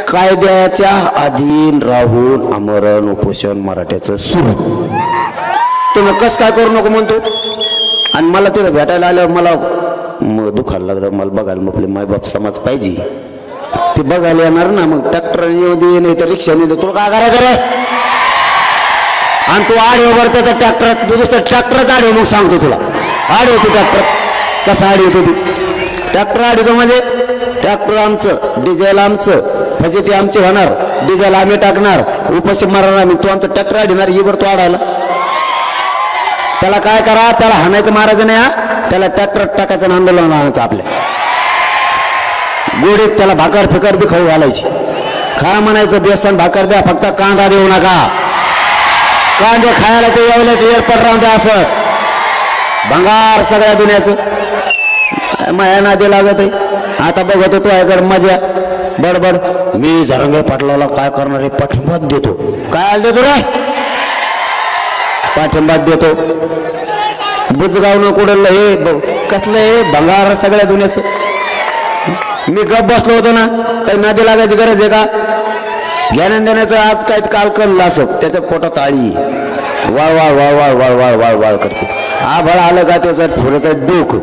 कायद्याच्या अधीन राहून आमरण उपोषण मराठ्याचं सुरू. तुम्ही कसं काय करू नको म्हणतो. आणि मला तिथं भेटायला आल्यावर मला दुखायला लागलं. मला बघायला आपले मायबाप समाज पाहिजे, ते बघायला येणार ना. मग ट्रॅक्टरने येऊ दे, नाही तर रिक्षाने येऊ दे, तुला काय करायचं रे? आणि तू आडे भरते तर ट्रॅक्टर, तू दुसरं ट्रॅक्टरच आडे. मग सांगतो तुला आडे होतो ट्रॅक्टर, कसं आडे होतो ती ट्रॅक्टर आडतो म्हणजे ट्रॅक्टर आमचं, डिझेल आमचं, फजिती आमची होणार, डिझेल आम्ही टाकणार, उपाशी मारणार आम्ही. तू आमचं ट्रॅक्टर आडणार, ये बरं तू आडायला त्याला काय करा, त्याला हाणायचं मारायचं नाही, त्याला ट्रॅक्टर टाकायचं आंदोलन आणायचं आपल्या गोडीत. त्याला भाकर फिकर बी खाऊ घालायची. खा म्हणायचं, बेसन भाकर द्या, फक्त कांदा देऊ नका. कांदे खायला ते यावल्याचं एअरपोर्ट राहून द्या. असंच भंगार सगळ्या दुनियाचं माया नादी लागत आहे. आता बघत होतो ऐकर मजा बडबड. मी जरंगे पाटलाला काय करणार आहे, पाठिंबा देतो. काय देतो रे, पाठिंबा देतो. बुजगावनं कुडलं हे कसलं हे भंगार सगळ्या दुनियाचं. मी गप बसलो होतो ना, काही नादी लागायची गरज आहे का? ज्ञान देण्याचं आज काय काल कळलं असं, त्याच्या पोटात आळी वाळ वाळ वाळ वाळ वाळ वाळ वाळ वाळ करते. आभाळ आलं का त्याचं फुरतं डोक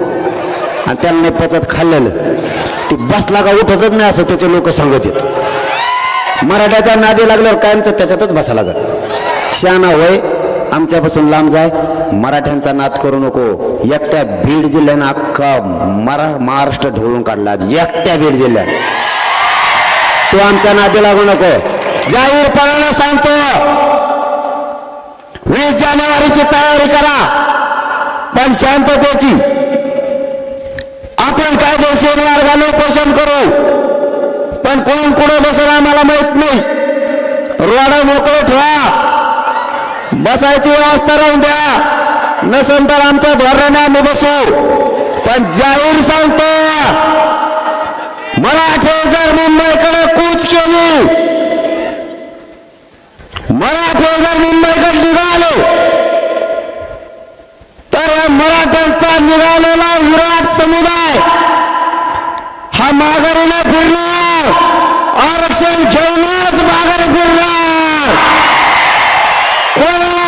आणि त्याला नाही पचत खाल्लेलं ती बसला का उठतच नाही असं त्याचे लोक सांगत येत. मराठ्याच्या नादी लागल्यावर कायमचं त्याच्यातच बसा लागत. शहाणा होय, आमच्यापासून लांब जाय. मराठ्यांचा नाद करू नको. एकट्या बीड जिल्ह्यानं अख्खा महाराष्ट्र ढवळून काढला. एकट्या बीड जिल्ह्यात तो आमच्या नादी लागू नको. जाहीरपणानं सांगतो, 20 जानेवारीची तयारी करा, पण शांततेची. आपण कायदेशीर मार्गाने उपोषण करू, पण कोण कुठे बसेल आम्हाला माहित नाही. रोड मोकळे ठेवा, बसायची व्यवस्था राहून द्या. नसेल तर आमच्या धोरणाने आम्ही बसू. पण जाहीर सांगतो, मराठे जर मुंबईकडे कूच केली, मराठे जर मुंबईकडे निघाले, तर या मराठ्यांचा निघालेला विराट समुदाय हा माघारी न फिरणार, आरक्षण घेऊनच माघारी फिरणार. कोणाला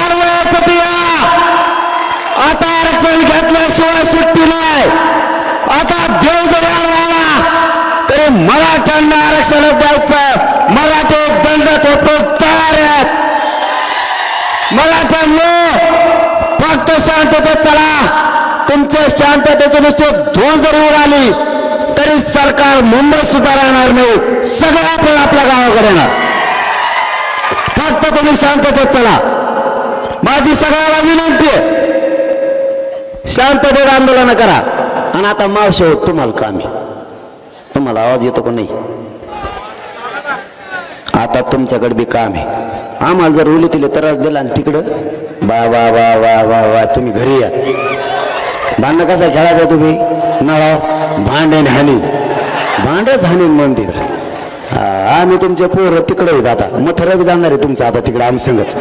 आता आरक्षण घेतल्याशिवाय सुट्टी नाही. आता देव जरी आला तरी मराठ्यांना आरक्षण द्यायचं. मराठे दंड थोपटून तयार आहेत. मराठ्यांनी फक्त शांततेत चला. तुमच्या शांततेचं नुसतं धूळ जरी उडाली तरी सरकार मुंबईत सुद्धा राहणार नाही. सगळं आपण आपल्या गावाकडे येणार. फक्त तुम्ही शांततेत चला. माझी सगळ्याला विनंती आहे, शांततेत आंदोलन करा. आणि आता मावशी होत तुम्हाला कामी, तुम्हाला आवाज येतो का नाही? आता तुमच्याकडे बी काम आहे. आम्हाला जर उली तिले त्रास दिला आणि तिकडं वा वा वा वा वा वा तुम्ही घरी या. भांडणं कसं खेळायचं तुम्ही? नळा भांडण हानी, भांडच हानीन म्हणते. आम्ही तुमचे पोरं तिकडे येत. आता मथुरा बी जाणार आहे तुमचं आता तिकडे आम्ही संगच,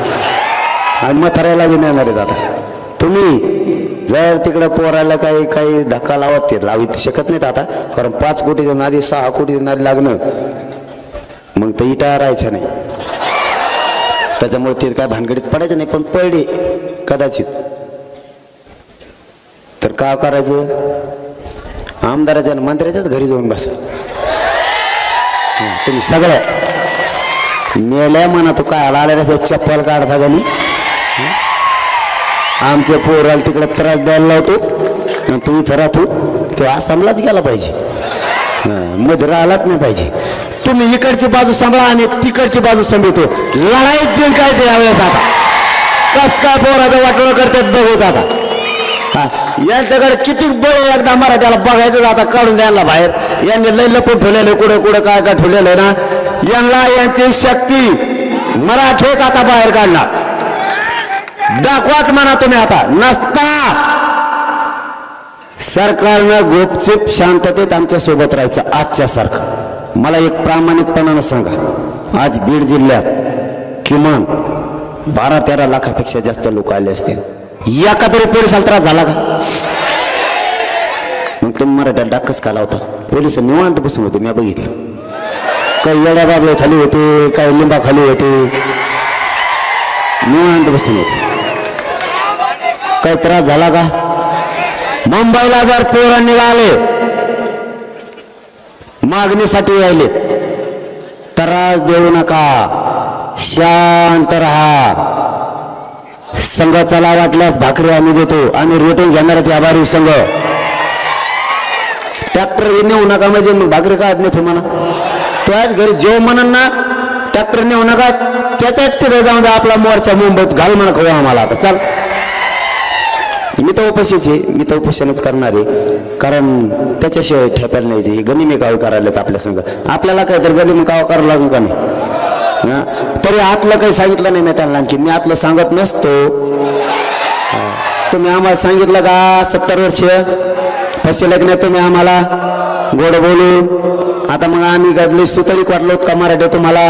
आणि मथुराला बी नेणार आहेत. आता तुम्ही जर तिकडं पोराला काही धक्का लावत शकत नाहीत आता, कारण 5 कोटीच्या नादी 6 कोटीच्या नादी लागणं मग तर इटा राहायच्या नाही. त्याच्यामुळे ते काय भानगडीत पडायचं नाही. पण पडले कदाचित तर काय करायचं? आमदाराच्या आणि मंत्र्याच्याच घरी जाऊन बसा. तुम्ही सगळ्या मेल्या म्हणा, तू काय आला चप्पल काढता का नाही? आमचे पोराला तिकडे त्रास द्यायला लावतो आणि तू इथं राहतो. तो आसामलाच गेला पाहिजे, मध्ये राहिलाच नाही पाहिजे. तुम्ही इकडची बाजू सांभाळा आणि तिकडची बाजू सांभाळतो. लढाईत जिंकायचं यावेळेस. आता कस काय पोराचं वाटोळं करतात बघूच. आता यांच्याकडे किती बळ एकदा मराठ्याला बघायचं. आता काढून द्यायला बाहेर. यांनी लय लपून ठेवलेलं, कुठे कुठे काय काय ठेवलेलं ना. यांना यांची शक्ती मराठेच आता बाहेर काढणार. दाखवाच म्हणा तुम्ही. आता नसता सरकारनं गुपचूप शांततेत आमच्या सोबत राहायचं आजच्यासारखं. मला एक प्रामाणिकपणानं सांगा, आज बीड जिल्ह्यात किमान 12-13 लाखापेक्षा जास्त लोक आले असतील. एका तरी पोलिसाला त्रास झाला का? मग तुम्ही मराठ्याला डाकच का लावता? पोलिस निवांत बसून होते, मी बघितलं. काही येड्या बाबळे खाली होते, काही लिंबा खाली होते, निवांत बसून होते. काही त्रास झाला का? मुंबईला जर पोरं निघाले मागणीसाठी यायले, त्रास देऊ नका, शांत राहा. संघ चला, वाटल्यास भाकरी आम्ही देतो, आम्ही रेटून घेणार आहेत व्यापारी संघ. ट्रॅक्टर नेऊ नका म्हणजे मग भाकरी काय नाही तुम्हाला? तो आज घरी जेव म्हणून ना, ट्रॅक्टर नेऊ नका, त्याच्यात तिथे जाऊन आपला मोर्चा मुंबईत घाल म्हणा खाऊ आम्हाला. आता चल मी तर उपाशीच आहे, मी तर उपोषणच करणार आहे, कारण त्याच्याशिवाय ठेपायला नाही हे गनिमी गाव करायला आपल्या संघ. आपल्याला काय तर गनिमी गाव करावं लागेल का नाही? तरी आतलं काही सांगितलं नाही मी त्यांना, आणखी मी आतलं सांगत नसतो. तुम्ही आम्हाला सांगितलं का 70 वर्ष फसले की नाही तुम्ही आम्हाला गोड बोलू. आता मग आम्ही गदली सुतळी वाटलो का मराठी तुम्हाला?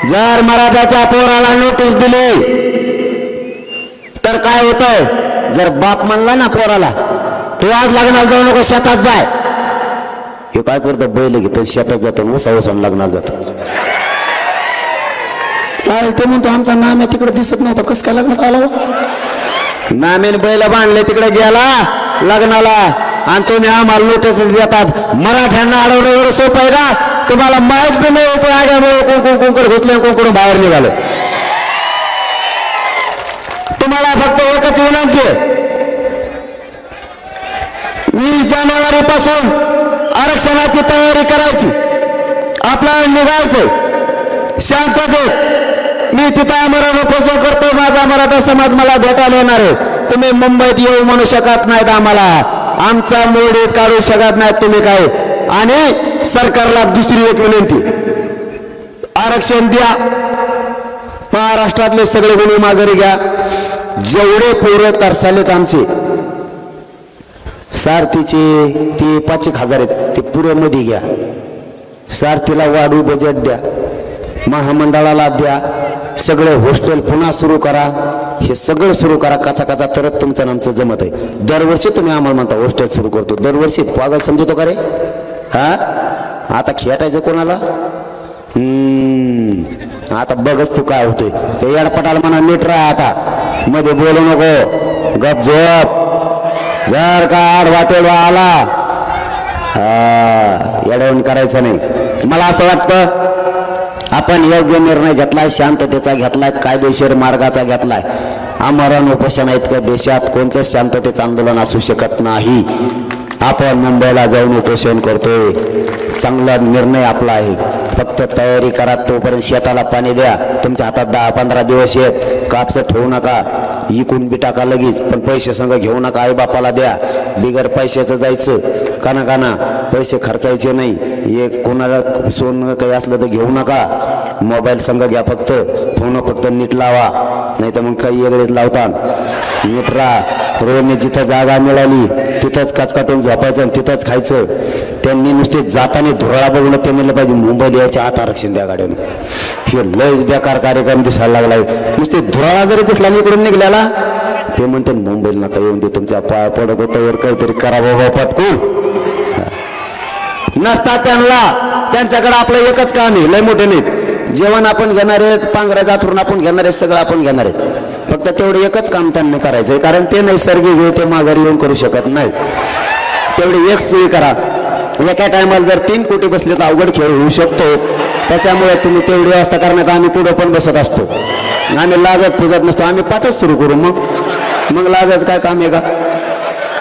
जर मराठाच्या पोराला नोटीस दिली तर काय होतंय? जर बाप म्हणला ना पोराला तू आज लग्नाला जाऊ नको, शेतात जाय, हे काय करतं? बैल घेतं शेतात जातो, उसा लग्नाला जातं. ते म्हणतो आमचा नाम्या तिकडे दिसत नव्हता, कसं काय लग्नात आला? नाम्याने बैल बांधले तिकडे गेला लग्नाला, आणि तुम्ही आम्हाला नोटीस देतात. मराठ्यांना अडवणं एवढं सोपं आहे का? तुम्हाला माहीत बी नाही कोण घुसले कोण बाहेर निघालं. तुम्हाला फक्त एकच विनंती आहे, 20 जानेवारी पासून आरक्षणाची तयारी करायची, आपल्याला निघायचं शांततेत. मी तिथं आमरण उपोषण करतो, माझा मराठा समाज मला भेटायला येणार आहे. तुम्ही मुंबईत येऊ म्हणू शकत नाहीत आम्हाला, आमचा मोडीत काढू शकत नाहीत तुम्ही काय. आणि सरकारला दुसरी एक विनंती, आरक्षण द्या, महाराष्ट्रातले सगळे गुन्हे माघारी घ्या. जेवढे पोरं तरसालेत आमचे सारथीचे ते 5,000 आहेत, ते पुऱ्यामध्ये घ्या. सारथीला वाढू बजेट द्या, महामंडळाला द्या, सगळे हॉस्टेल पुन्हा सुरू करा, हे सगळं सुरू करा काचा तरच तुमचं आमचं जमत आहे. दरवर्षी तुम्ही आम्हाला म्हणता हॉस्टेल सुरू करतो, दरवर्षी पागल समजतो का रे? आता खेटायचं कोणाला? आता बघच तू काय होतंय. ते येडपटाला म्हणा नीट राहा, आता मध्ये बोलू नको, गप झोप. जर का आड वाटेल आला येडवण करायचं नाही. मला असं वाटतं आपण योग्य निर्णय घेतलाय, शांततेचा घेतलाय, कायदेशीर मार्गाचा घेतलाय. आमरण उपोषण इतकं देशात कोणतंच शांततेचं आंदोलन असू शकत नाही. आपण मुंबईला जाऊन उपोषण करतोय, चांगला निर्णय आपला आहे. फक्त तयारी करा, तोपर्यंत शेताला पाणी द्या. तुमच्या हातात 10-15 दिवस आहेत, कापसं ठेवू नका, इकून बी टाका लगेच, पण पैसे संग घेऊ नका. आई बापाला द्या, बिगर पैशाचं जायचं, काना पैसे खर्चायचे नाही. एक कोणाला सोनं काही असलं तर घेऊ नका. मोबाईल संग घ्या, फक्त फोन फक्त नीट लावा, नाही तर मग काही वेगळेच लावतात. नीट राहा. रोडने जिथं जागा मिळाली तिथंच काचकाटून झोपायचं आणि तिथंच खायचं. त्यांनी नुसते जाताना धुराळा बघून ते म्हणलं पाहिजे मुंबईला यायच्या आत आरक्षण द्या गाड्याने. हे लयच बेकार कार्यक्रम दिसायला लागलाय. नुसते धुराळा जरी दिसला नाही इकडून निघल्याला, ते म्हणते मुंबईला नका येऊन दे, तुमच्या पाया पडत होतं वर काहीतरी करा बाबा पटकून. नसतात त्यांच्याकडे आपलं एकच काम आहे, लय मोठे नाहीत. जेवण आपण घेणार आहेत, पांघराचा आथरून आपण घेणार आहेत, सगळं आपण घेणार आहेत. फक्त तेवढं एकच काम त्यांनी करायचंय, कारण ते नैसर्गिक आहे, ते माघारी येऊन करू शकत नाही. तेवढी एक सोयी करा. एका टायमाला जर 3 कोटी बसले तर अवघड खेळ होऊ शकतो. त्याच्यामुळे तुम्ही तेवढी व्यवस्था करण्यात आम्ही पुढे पण बसत असतो. आम्ही लाजत पुजत नसतो, आम्ही पाठच सुरू करू. मग लाजत काय काम आहे का?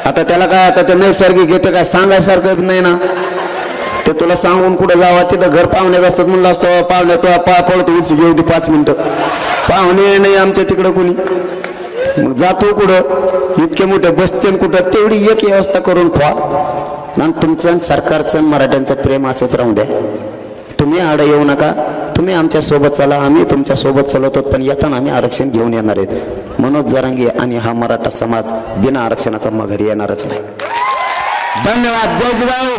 आता त्याला काय, आता ते नैसर्गिक येते काय सांगायसारखं नाही ना. ते तुला सांगून कुठे जावा, तिथं घर पाहुण्यात असतात म्हणलं असतं, पाहुणे तो पळतो उलची घेऊ दे 5 मिनिटं. पाहुणे नाही आमच्या तिकडं कोणी, मग जातो कुठं, इतके मोठे बसते कुठं. तेवढी एक व्यवस्था करून ठेवा. आणि तुमचं सरकारचं मराठ्यांचं प्रेम असंच राहू द्या. तुम्ही आडं येऊ नका, तुम्ही आमच्या सोबत चला, आम्ही तुमच्या सोबत चालवतो. पण येताना आम्ही आरक्षण घेऊन येणार आहेत. मनोज जरांगे आणि हा मराठा समाज बिना आरक्षणाचा माघारी येणारच नाही. धन्यवाद. जय जिजाऊ,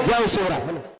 जय शिवराय.